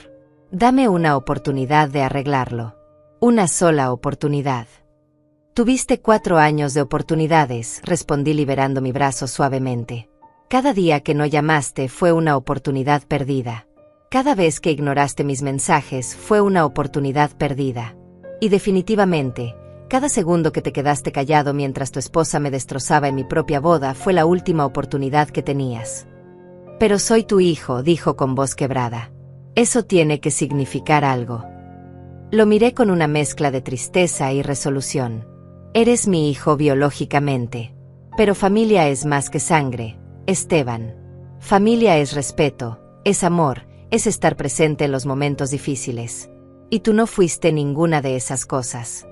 Speaker 1: dame una oportunidad de arreglarlo. Una sola oportunidad. Tuviste 4 años de oportunidades, respondí liberando mi brazo suavemente. Cada día que no llamaste fue una oportunidad perdida. Cada vez que ignoraste mis mensajes fue una oportunidad perdida. Y definitivamente, cada segundo que te quedaste callado mientras tu esposa me destrozaba en mi propia boda fue la última oportunidad que tenías. Pero soy tu hijo, dijo con voz quebrada. Eso tiene que significar algo. Lo miré con una mezcla de tristeza y resolución. Eres mi hijo biológicamente. Pero familia es más que sangre, Esteban. Familia es respeto, es amor, es estar presente en los momentos difíciles. Y tú no fuiste ninguna de esas cosas.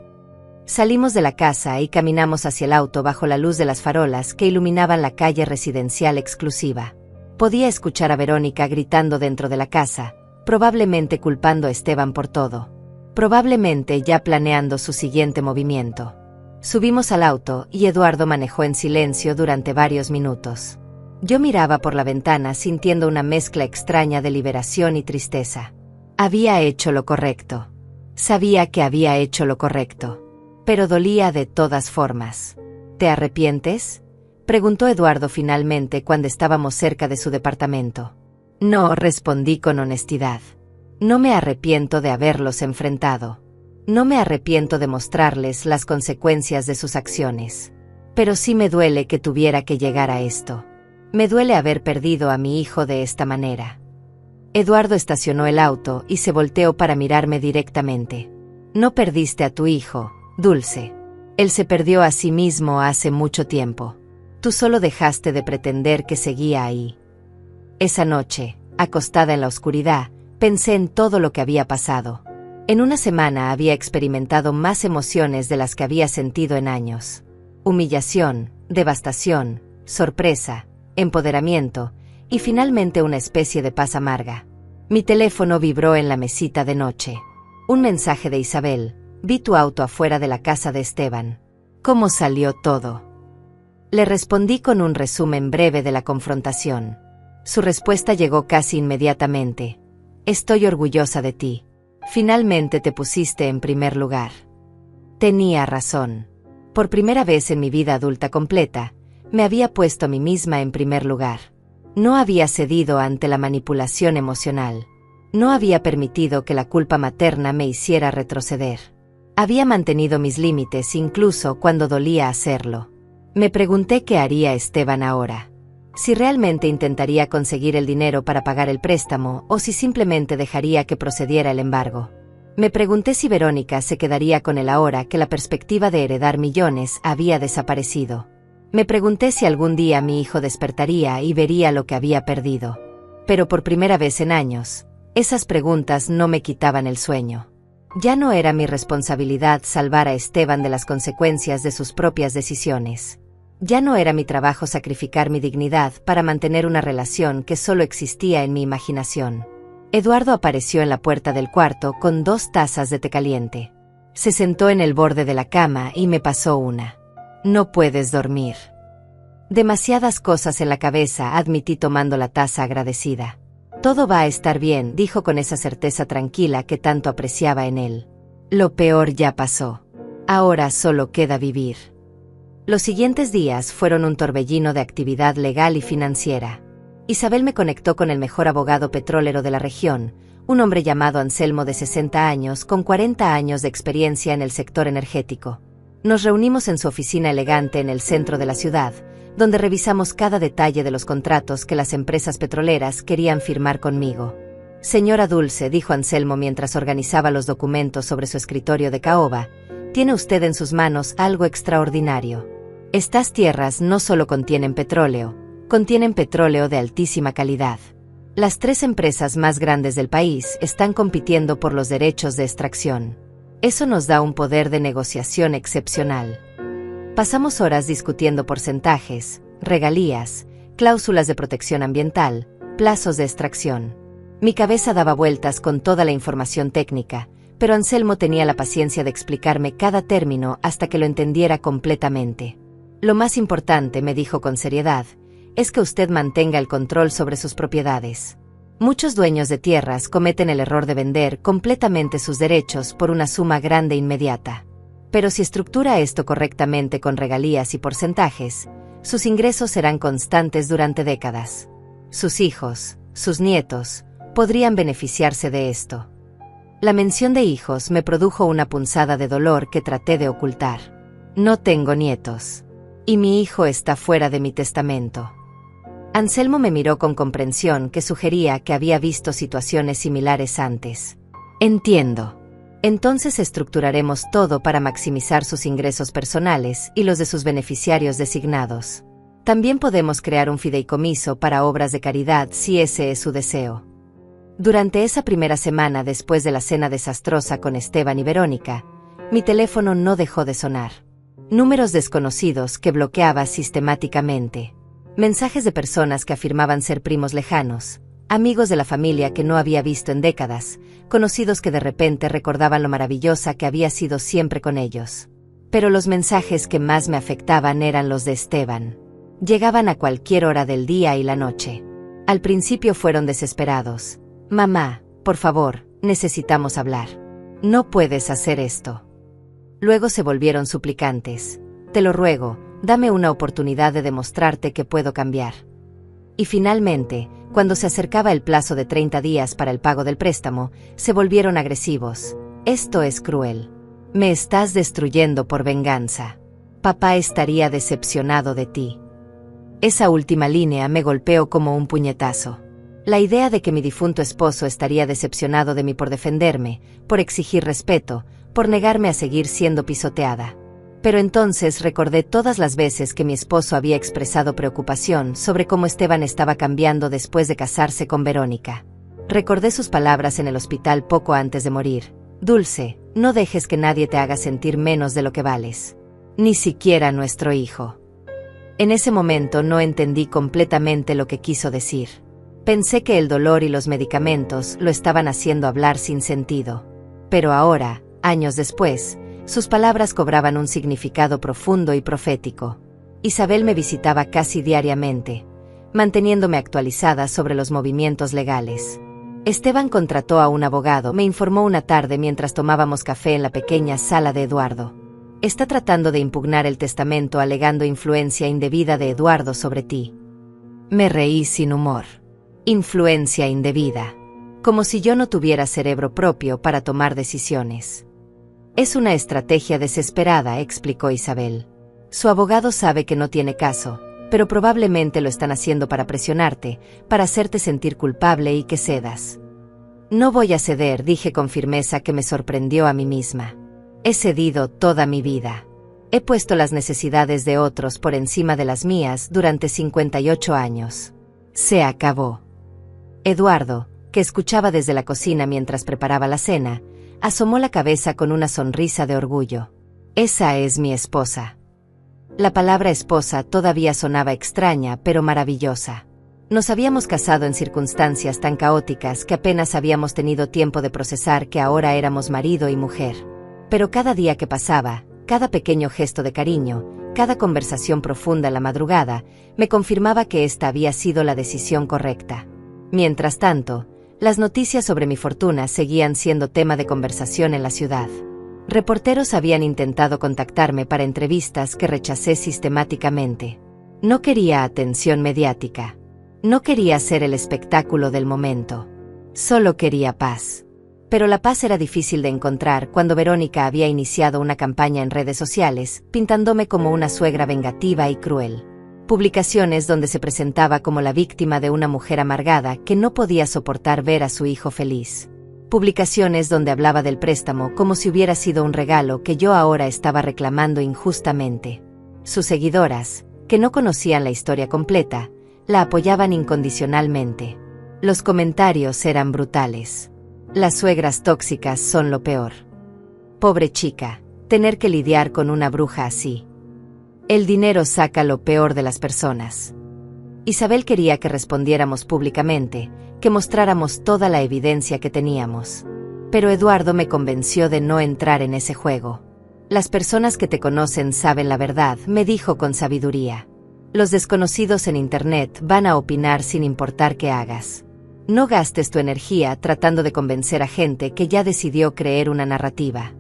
Speaker 1: Salimos de la casa y caminamos hacia el auto bajo la luz de las farolas que iluminaban la calle residencial exclusiva. Podía escuchar a Verónica gritando dentro de la casa, probablemente culpando a Esteban por todo. Probablemente ya planeando su siguiente movimiento. Subimos al auto y Eduardo manejó en silencio durante varios minutos. Yo miraba por la ventana sintiendo una mezcla extraña de liberación y tristeza. Había hecho lo correcto. Sabía que había hecho lo correcto. Pero dolía de todas formas. ¿Te arrepientes?, preguntó Eduardo finalmente cuando estábamos cerca de su departamento. No, respondí con honestidad. No me arrepiento de haberlos enfrentado. No me arrepiento de mostrarles las consecuencias de sus acciones. Pero sí me duele que tuviera que llegar a esto. Me duele haber perdido a mi hijo de esta manera. Eduardo estacionó el auto y se volteó para mirarme directamente. No perdiste a tu hijo, Dulce. Él se perdió a sí mismo hace mucho tiempo. Tú solo dejaste de pretender que seguía ahí. Esa noche, acostada en la oscuridad, pensé en todo lo que había pasado. En una semana había experimentado más emociones de las que había sentido en años. Humillación, devastación, sorpresa, empoderamiento, y finalmente una especie de paz amarga. Mi teléfono vibró en la mesita de noche. Un mensaje de Isabel. Vi tu auto afuera de la casa de Esteban. ¿Cómo salió todo? Le respondí con un resumen breve de la confrontación. Su respuesta llegó casi inmediatamente. Estoy orgullosa de ti. Finalmente te pusiste en primer lugar. Tenía razón. Por primera vez en mi vida adulta completa, me había puesto a mí misma en primer lugar. No había cedido ante la manipulación emocional. No había permitido que la culpa materna me hiciera retroceder. Había mantenido mis límites incluso cuando dolía hacerlo. Me pregunté qué haría Esteban ahora. Si realmente intentaría conseguir el dinero para pagar el préstamo o si simplemente dejaría que procediera el embargo. Me pregunté si Verónica se quedaría con él ahora que la perspectiva de heredar millones había desaparecido. Me pregunté si algún día mi hijo despertaría y vería lo que había perdido. Pero por primera vez en años, esas preguntas no me quitaban el sueño. Ya no era mi responsabilidad salvar a Esteban de las consecuencias de sus propias decisiones. Ya no era mi trabajo sacrificar mi dignidad para mantener una relación que solo existía en mi imaginación. Eduardo apareció en la puerta del cuarto con 2 tazas de té caliente. Se sentó en el borde de la cama y me pasó una. No puedes dormir. Demasiadas cosas en la cabeza, admití tomando la taza agradecida. Todo va a estar bien, dijo con esa certeza tranquila que tanto apreciaba en él. Lo peor ya pasó. Ahora solo queda vivir. Los siguientes días fueron un torbellino de actividad legal y financiera. Isabel me conectó con el mejor abogado petrolero de la región, un hombre llamado Anselmo de 60 años con 40 años de experiencia en el sector energético. Nos reunimos en su oficina elegante en el centro de la ciudad, donde revisamos cada detalle de los contratos que las empresas petroleras querían firmar conmigo. Señora Dulce, dijo Anselmo mientras organizaba los documentos sobre su escritorio de caoba, tiene usted en sus manos algo extraordinario. Estas tierras no solo contienen petróleo de altísima calidad. Las 3 empresas más grandes del país están compitiendo por los derechos de extracción. Eso nos da un poder de negociación excepcional. Pasamos horas discutiendo porcentajes, regalías, cláusulas de protección ambiental, plazos de extracción. Mi cabeza daba vueltas con toda la información técnica, pero Anselmo tenía la paciencia de explicarme cada término hasta que lo entendiera completamente. Lo más importante, me dijo con seriedad, es que usted mantenga el control sobre sus propiedades. Muchos dueños de tierras cometen el error de vender completamente sus derechos por una suma grande inmediata. Pero si estructura esto correctamente con regalías y porcentajes, sus ingresos serán constantes durante décadas. Sus hijos, sus nietos, podrían beneficiarse de esto. La mención de hijos me produjo una punzada de dolor que traté de ocultar. No tengo nietos. Y mi hijo está fuera de mi testamento. Anselmo me miró con comprensión que sugería que había visto situaciones similares antes. Entiendo. Entonces estructuraremos todo para maximizar sus ingresos personales y los de sus beneficiarios designados. También podemos crear un fideicomiso para obras de caridad si ese es su deseo. Durante esa primera semana después de la cena desastrosa con Esteban y Verónica, mi teléfono no dejó de sonar. Números desconocidos que bloqueaba sistemáticamente. Mensajes de personas que afirmaban ser primos lejanos, amigos de la familia que no había visto en décadas, conocidos que de repente recordaban lo maravillosa que había sido siempre con ellos. Pero los mensajes que más me afectaban eran los de Esteban. Llegaban a cualquier hora del día y la noche. Al principio fueron desesperados. Mamá, por favor, necesitamos hablar. No puedes hacer esto. Luego se volvieron suplicantes. Te lo ruego, dame una oportunidad de demostrarte que puedo cambiar. Y finalmente, cuando se acercaba el plazo de 30 días para el pago del préstamo, se volvieron agresivos. Esto es cruel. Me estás destruyendo por venganza. Papá estaría decepcionado de ti. Esa última línea me golpeó como un puñetazo. La idea de que mi difunto esposo estaría decepcionado de mí por defenderme, por exigir respeto, por negarme a seguir siendo pisoteada. Pero entonces recordé todas las veces que mi esposo había expresado preocupación sobre cómo Esteban estaba cambiando después de casarse con Verónica. Recordé sus palabras en el hospital poco antes de morir. Dulce, no dejes que nadie te haga sentir menos de lo que vales. Ni siquiera nuestro hijo. En ese momento no entendí completamente lo que quiso decir. Pensé que el dolor y los medicamentos lo estaban haciendo hablar sin sentido. Pero ahora, años después, sus palabras cobraban un significado profundo y profético. Isabel me visitaba casi diariamente, manteniéndome actualizada sobre los movimientos legales. Esteban contrató a un abogado, me informó una tarde mientras tomábamos café en la pequeña sala de Eduardo. Está tratando de impugnar el testamento alegando influencia indebida de Eduardo sobre ti. Me reí sin humor. Influencia indebida. Como si yo no tuviera cerebro propio para tomar decisiones. Es una estrategia desesperada, explicó Isabel. Su abogado sabe que no tiene caso, pero probablemente lo están haciendo para presionarte, para hacerte sentir culpable y que cedas. No voy a ceder, dije con firmeza que me sorprendió a mí misma. He cedido toda mi vida. He puesto las necesidades de otros por encima de las mías durante 58 años. Se acabó. Eduardo, que escuchaba desde la cocina mientras preparaba la cena, asomó la cabeza con una sonrisa de orgullo. Esa es mi esposa. La palabra esposa todavía sonaba extraña pero maravillosa. Nos habíamos casado en circunstancias tan caóticas que apenas habíamos tenido tiempo de procesar que ahora éramos marido y mujer. Pero cada día que pasaba, cada pequeño gesto de cariño, cada conversación profunda en la madrugada, me confirmaba que esta había sido la decisión correcta. Mientras tanto, las noticias sobre mi fortuna seguían siendo tema de conversación en la ciudad. Reporteros habían intentado contactarme para entrevistas que rechacé sistemáticamente. No quería atención mediática. No quería ser el espectáculo del momento. Solo quería paz. Pero la paz era difícil de encontrar cuando Verónica había iniciado una campaña en redes sociales, pintándome como una suegra vengativa y cruel. Publicaciones donde se presentaba como la víctima de una mujer amargada que no podía soportar ver a su hijo feliz. Publicaciones donde hablaba del préstamo como si hubiera sido un regalo que yo ahora estaba reclamando injustamente. Sus seguidoras, que no conocían la historia completa, la apoyaban incondicionalmente. Los comentarios eran brutales. Las suegras tóxicas son lo peor. Pobre chica, tener que lidiar con una bruja así. El dinero saca lo peor de las personas. Isabel quería que respondiéramos públicamente, que mostráramos toda la evidencia que teníamos. Pero Eduardo me convenció de no entrar en ese juego. Las personas que te conocen saben la verdad, me dijo con sabiduría. Los desconocidos en Internet van a opinar sin importar qué hagas. No gastes tu energía tratando de convencer a gente que ya decidió creer una narrativa.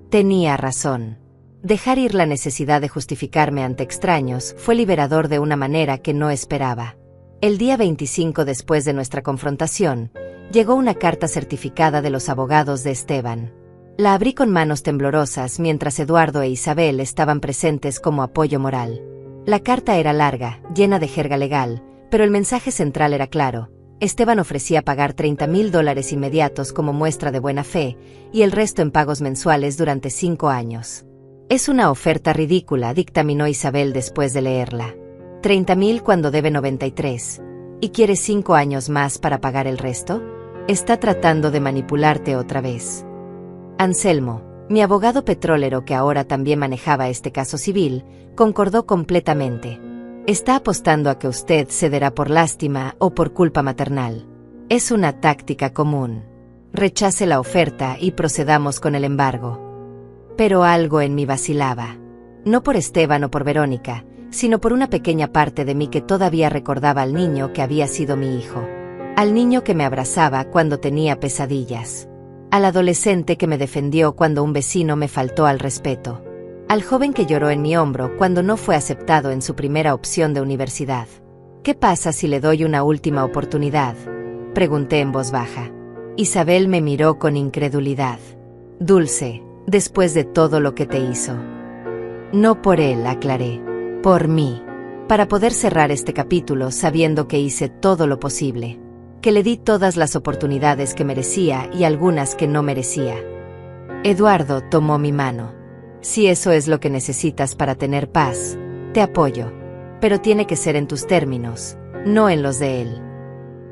Speaker 1: Tenía razón. Dejar ir la necesidad de justificarme ante extraños fue liberador de una manera que no esperaba. El día 25 después de nuestra confrontación, llegó una carta certificada de los abogados de Esteban. La abrí con manos temblorosas mientras Eduardo e Isabel estaban presentes como apoyo moral. La carta era larga, llena de jerga legal, pero el mensaje central era claro. Esteban ofrecía pagar $30,000 inmediatos como muestra de buena fe, y el resto en pagos mensuales durante 5 años. Es una oferta ridícula, dictaminó Isabel después de leerla. 30,000 cuando debe 93. ¿Y quieres 5 años más para pagar el resto? Está tratando de manipularte otra vez. Anselmo, mi abogado petrolero que ahora también manejaba este caso civil, concordó completamente. Está apostando a que usted cederá por lástima o por culpa maternal. Es una táctica común. Rechace la oferta y procedamos con el embargo. Pero algo en mí vacilaba. No por Esteban o por Verónica, sino por una pequeña parte de mí que todavía recordaba al niño que había sido mi hijo. Al niño que me abrazaba cuando tenía pesadillas. Al adolescente que me defendió cuando un vecino me faltó al respeto. Al joven que lloró en mi hombro cuando no fue aceptado en su primera opción de universidad. ¿Qué pasa si le doy una última oportunidad?, pregunté en voz baja. Isabel me miró con incredulidad. Dulce, después de todo lo que te hizo. No por él, aclaré. Por mí. Para poder cerrar este capítulo sabiendo que hice todo lo posible. Que le di todas las oportunidades que merecía y algunas que no merecía. Eduardo tomó mi mano. Si eso es lo que necesitas para tener paz, te apoyo. Pero tiene que ser en tus términos, no en los de él.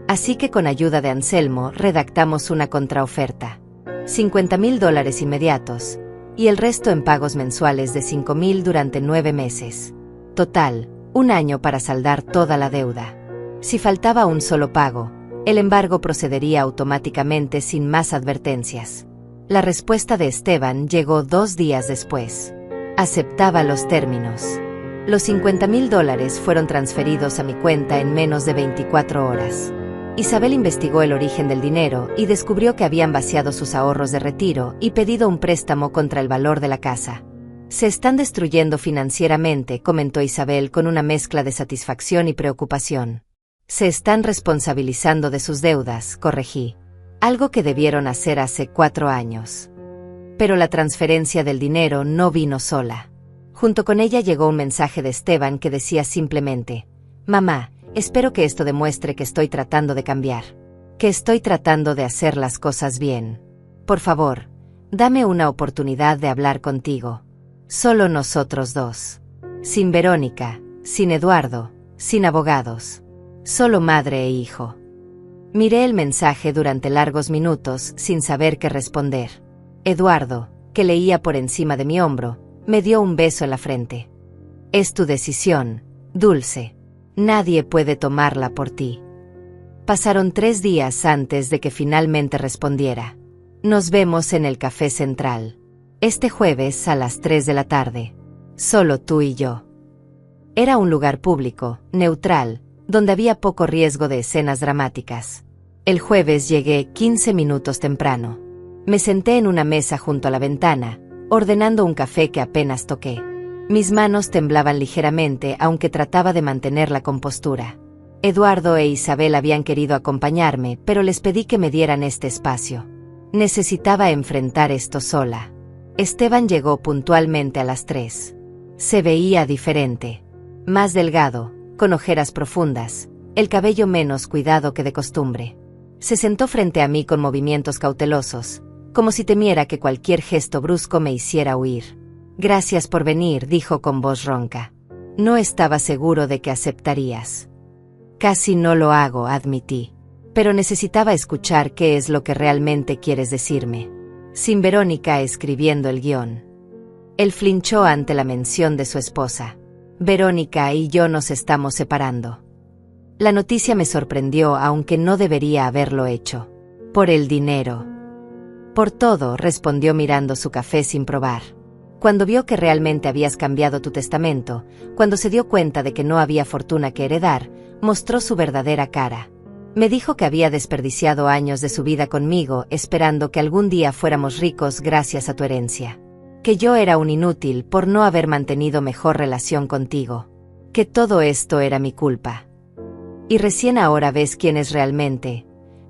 Speaker 1: Así que con ayuda de Anselmo redactamos una contraoferta. $50,000 inmediatos, y el resto en pagos mensuales de 5,000 durante 9 meses. Total, 1 año para saldar toda la deuda. Si faltaba un solo pago, el embargo procedería automáticamente sin más advertencias. La respuesta de Esteban llegó 2 días después. Aceptaba los términos. Los $50,000 fueron transferidos a mi cuenta en menos de 24 horas. Isabel investigó el origen del dinero y descubrió que habían vaciado sus ahorros de retiro y pedido un préstamo contra el valor de la casa. Se están destruyendo financieramente, comentó Isabel con una mezcla de satisfacción y preocupación. Se están responsabilizando de sus deudas, corregí. Algo que debieron hacer hace 4 años. Pero la transferencia del dinero no vino sola. Junto con ella llegó un mensaje de Esteban que decía simplemente: «Mamá, espero que esto demuestre que estoy tratando de cambiar. Que estoy tratando de hacer las cosas bien. Por favor, dame una oportunidad de hablar contigo. Solo nosotros dos. Sin Verónica, sin Eduardo, sin abogados. Solo madre e hijo». Miré el mensaje durante largos minutos sin saber qué responder. Eduardo, que leía por encima de mi hombro, me dio un beso en la frente. «Es tu decisión, Dulce. Nadie puede tomarla por ti». Pasaron 3 días antes de que finalmente respondiera. «Nos vemos en el Café Central. Este jueves a las 3 de la tarde. Solo tú y yo». Era un lugar público, neutral, donde había poco riesgo de escenas dramáticas. El jueves llegué 15 minutos temprano. Me senté en una mesa junto a la ventana, ordenando un café que apenas toqué. Mis manos temblaban ligeramente, aunque trataba de mantener la compostura. Eduardo e Isabel habían querido acompañarme, pero les pedí que me dieran este espacio. Necesitaba enfrentar esto sola. Esteban llegó puntualmente a las 3. Se veía diferente. Más delgado, con ojeras profundas, el cabello menos cuidado que de costumbre. Se sentó frente a mí con movimientos cautelosos, como si temiera que cualquier gesto brusco me hiciera huir. «Gracias por venir», dijo con voz ronca. «No estaba seguro de que aceptarías». «Casi no lo hago», admití. «Pero necesitaba escuchar qué es lo que realmente quieres decirme». «Sin Verónica escribiendo el guión». Él flinchó ante la mención de su esposa. «Verónica y yo nos estamos separando». La noticia me sorprendió, aunque no debería haberlo hecho. «Por el dinero». «Por todo», respondió mirando su café sin probar. «Cuando vio que realmente habías cambiado tu testamento, cuando se dio cuenta de que no había fortuna que heredar, mostró su verdadera cara. Me dijo que había desperdiciado años de su vida conmigo, esperando que algún día fuéramos ricos gracias a tu herencia. Que yo era un inútil por no haber mantenido mejor relación contigo. Que todo esto era mi culpa». «¿Y recién ahora ves quién es realmente?»,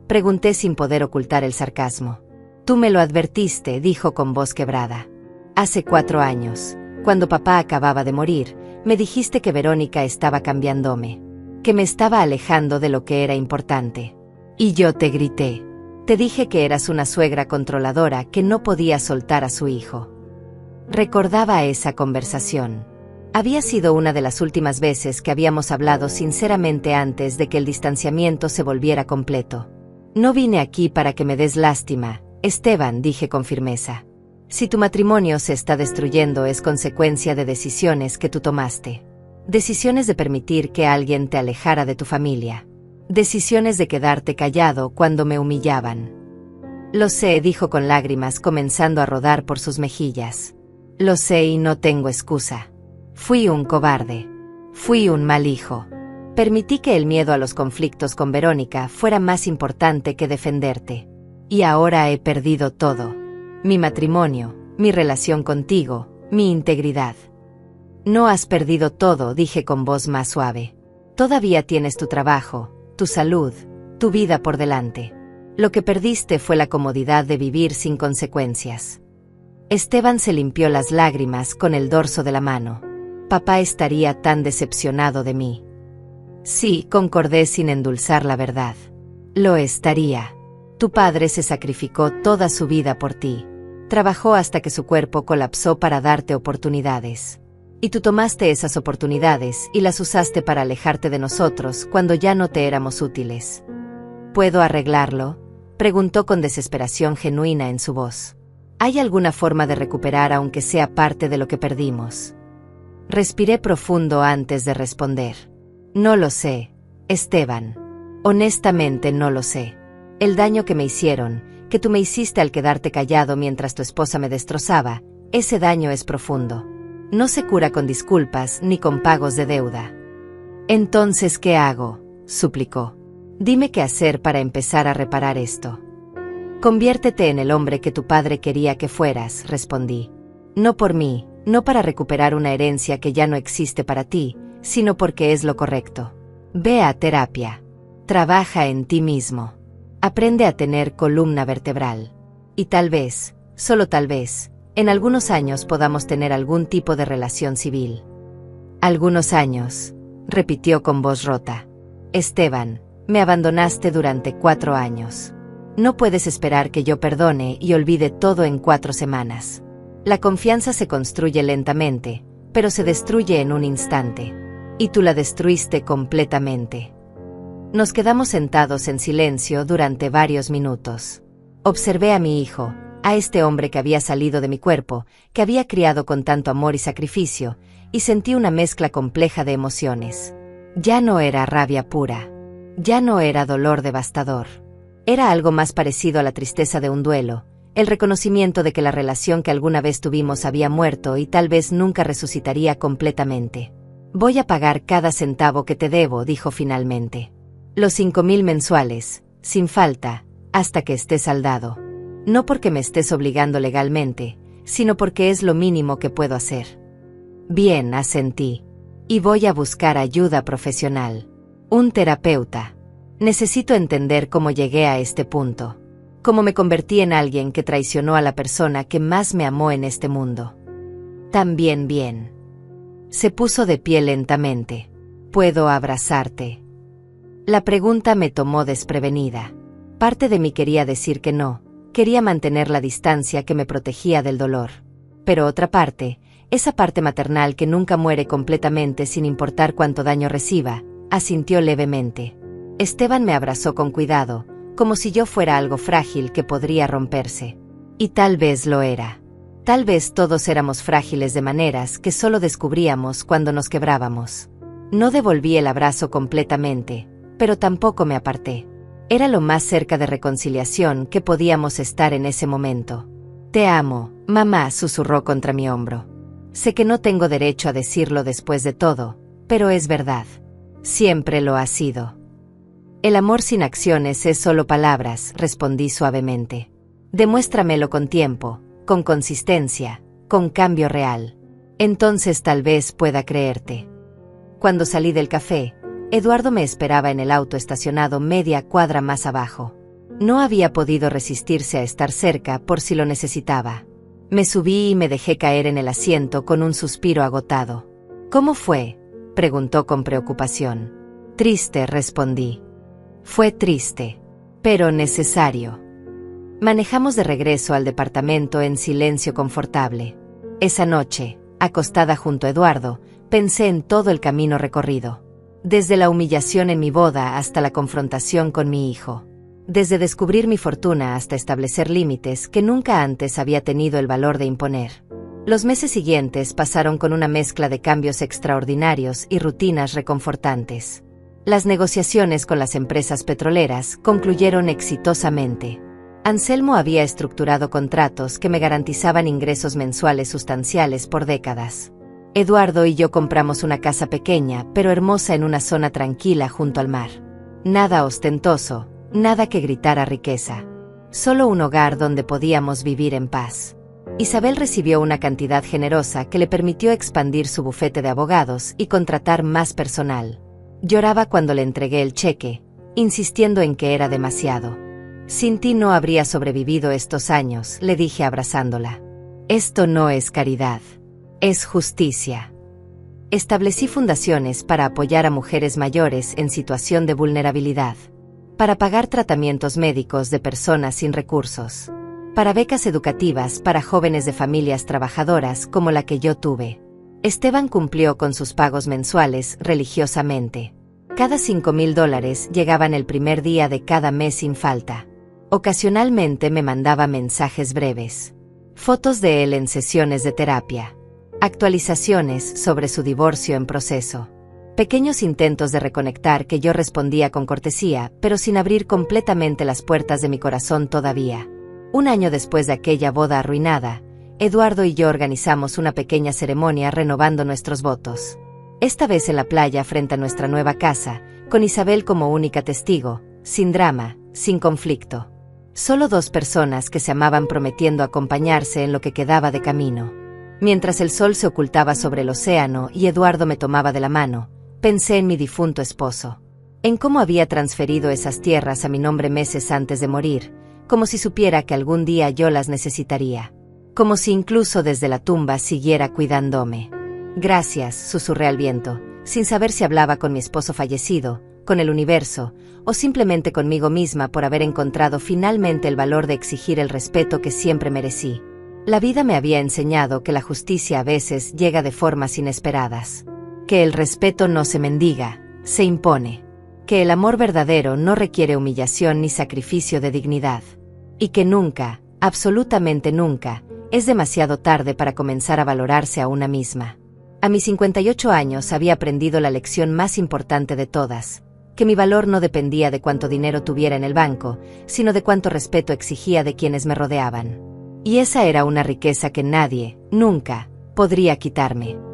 Speaker 1: pregunté sin poder ocultar el sarcasmo. «Tú me lo advertiste», dijo con voz quebrada. «Hace 4 años, cuando papá acababa de morir, me dijiste que Verónica estaba cambiándome, que me estaba alejando de lo que era importante. Y yo te grité. Te dije que eras una suegra controladora que no podía soltar a su hijo». Recordaba esa conversación. Había sido una de las últimas veces que habíamos hablado sinceramente antes de que el distanciamiento se volviera completo. «No vine aquí para que me des lástima, Esteban», dije con firmeza. «Si tu matrimonio se está destruyendo es consecuencia de decisiones que tú tomaste. Decisiones de permitir que alguien te alejara de tu familia. Decisiones de quedarte callado cuando me humillaban». «Lo sé», dijo con lágrimas comenzando a rodar por sus mejillas. «Lo sé y no tengo excusa. Fui un cobarde. Fui un mal hijo. Permití que el miedo a los conflictos con Verónica fuera más importante que defenderte. Y ahora he perdido todo. Mi matrimonio, mi relación contigo, mi integridad». «No has perdido todo», dije con voz más suave. «Todavía tienes tu trabajo, tu salud, tu vida por delante. Lo que perdiste fue la comodidad de vivir sin consecuencias». Esteban se limpió las lágrimas con el dorso de la mano. «Papá estaría tan decepcionado de mí». «Sí», concordé sin endulzar la verdad. «Lo estaría. Tu padre se sacrificó toda su vida por ti. Trabajó hasta que su cuerpo colapsó para darte oportunidades. Y tú tomaste esas oportunidades y las usaste para alejarte de nosotros cuando ya no te éramos útiles». «¿Puedo arreglarlo?», preguntó con desesperación genuina en su voz. «¿Hay alguna forma de recuperar aunque sea parte de lo que perdimos?». Respiré profundo antes de responder. «No lo sé, Esteban. Honestamente no lo sé. El daño que me hicieron, que tú me hiciste al quedarte callado mientras tu esposa me destrozaba, ese daño es profundo. No se cura con disculpas ni con pagos de deuda». «Entonces, ¿qué hago?», suplicó. «Dime qué hacer para empezar a reparar esto». «Conviértete en el hombre que tu padre quería que fueras», respondí. «No por mí, no para recuperar una herencia que ya no existe para ti, sino porque es lo correcto. Ve a terapia. Trabaja en ti mismo. Aprende a tener columna vertebral. Y tal vez, solo tal vez, En algunos años podamos tener algún tipo de relación civil. Algunos años, repitió con voz rota. Esteban, me abandonaste durante 4 años. No puedes esperar que yo perdone y olvide todo en 4 semanas. La confianza se construye lentamente, pero se destruye en un instante. Y tú la destruiste completamente. Nos quedamos sentados en silencio durante varios minutos. Observé a mi hijo, a este hombre que había salido de mi cuerpo, que había criado con tanto amor y sacrificio, y sentí una mezcla compleja de emociones. Ya no era rabia pura. Ya no era dolor devastador. Era algo más parecido a la tristeza de un duelo, el reconocimiento de que la relación que alguna vez tuvimos había muerto y tal vez nunca resucitaría completamente. Voy a pagar cada centavo que te debo, dijo finalmente. Los 5,000 mensuales, sin falta, hasta que esté saldado. No porque me estés obligando legalmente, sino porque es lo mínimo que puedo hacer. Bien, asentí. Y voy a buscar ayuda profesional. Un terapeuta. Necesito entender cómo llegué a este punto. Cómo me convertí en alguien que traicionó a la persona que más me amó en este mundo. También bien. Se puso de pie lentamente. ¿Puedo abrazarte? La pregunta me tomó desprevenida. Parte de mí quería decir que no, quería mantener la distancia que me protegía del dolor. Pero otra parte, esa parte maternal que nunca muere completamente sin importar cuánto daño reciba, asintió levemente. Esteban me abrazó con cuidado, como si yo fuera algo frágil que podría romperse. Y tal vez lo era. Tal vez todos éramos frágiles de maneras que solo descubríamos cuando nos quebrábamos. No devolví el abrazo completamente, pero tampoco me aparté. Era lo más cerca de reconciliación que podíamos estar en ese momento. Te amo, mamá, susurró contra mi hombro. Sé que no tengo derecho a decirlo después de todo, pero es verdad. Siempre lo ha sido. El amor sin acciones es solo palabras, respondí suavemente. Demuéstramelo con tiempo, con consistencia, con cambio real. Entonces tal vez pueda creerte. Cuando salí del café, Eduardo me esperaba en el auto estacionado media cuadra más abajo. No había podido resistirse a estar cerca por si lo necesitaba. Me subí y me dejé caer en el asiento con un suspiro agotado. ¿Cómo fue?, preguntó con preocupación. Triste, respondí. Fue triste, pero necesario. Manejamos de regreso al departamento en silencio confortable. Esa noche, acostada junto a Eduardo, pensé en todo el camino recorrido. Desde la humillación en mi boda hasta la confrontación con mi hijo. Desde descubrir mi fortuna hasta establecer límites que nunca antes había tenido el valor de imponer. Los meses siguientes pasaron con una mezcla de cambios extraordinarios y rutinas reconfortantes. Las negociaciones con las empresas petroleras concluyeron exitosamente. Anselmo había estructurado contratos que me garantizaban ingresos mensuales sustanciales por décadas. Eduardo y yo compramos una casa pequeña pero hermosa en una zona tranquila junto al mar. Nada ostentoso, nada que gritara riqueza. Solo un hogar donde podíamos vivir en paz. Isabel recibió una cantidad generosa que le permitió expandir su bufete de abogados y contratar más personal. Lloraba cuando le entregué el cheque, insistiendo en que era demasiado. Sin ti no habría sobrevivido estos años, le dije abrazándola. Esto no es caridad. Es justicia. Establecí fundaciones para apoyar a mujeres mayores en situación de vulnerabilidad, para pagar tratamientos médicos de personas sin recursos, para becas educativas para jóvenes de familias trabajadoras como la que yo tuve. Esteban cumplió con sus pagos mensuales religiosamente. Cada $5,000 llegaban el primer día de cada mes sin falta. Ocasionalmente me mandaba mensajes breves, fotos de él en sesiones de terapia. Actualizaciones sobre su divorcio en proceso. Pequeños intentos de reconectar que yo respondía con cortesía, pero sin abrir completamente las puertas de mi corazón todavía. Un año después de aquella boda arruinada, Eduardo y yo organizamos una pequeña ceremonia renovando nuestros votos. Esta vez en la playa frente a nuestra nueva casa, con Isabel como única testigo, sin drama, sin conflicto. Solo 2 personas que se amaban prometiendo acompañarse en lo que quedaba de camino. Mientras el sol se ocultaba sobre el océano y Eduardo me tomaba de la mano, pensé en mi difunto esposo. En cómo había transferido esas tierras a mi nombre meses antes de morir, como si supiera que algún día yo las necesitaría. como si incluso desde la tumba siguiera cuidándome. Gracias, susurré al viento, sin saber si hablaba con mi esposo fallecido, con el universo, o simplemente conmigo misma por haber encontrado finalmente el valor de exigir el respeto que siempre merecí. La vida me había enseñado que la justicia a veces llega de formas inesperadas, que el respeto no se mendiga, se impone, que el amor verdadero no requiere humillación ni sacrificio de dignidad, y que nunca, absolutamente nunca, es demasiado tarde para comenzar a valorarse a una misma. A mis 58 años había aprendido la lección más importante de todas, que mi valor no dependía de cuánto dinero tuviera en el banco, sino de cuánto respeto exigía de quienes me rodeaban. Y esa era una riqueza que nadie, nunca, podría quitarme.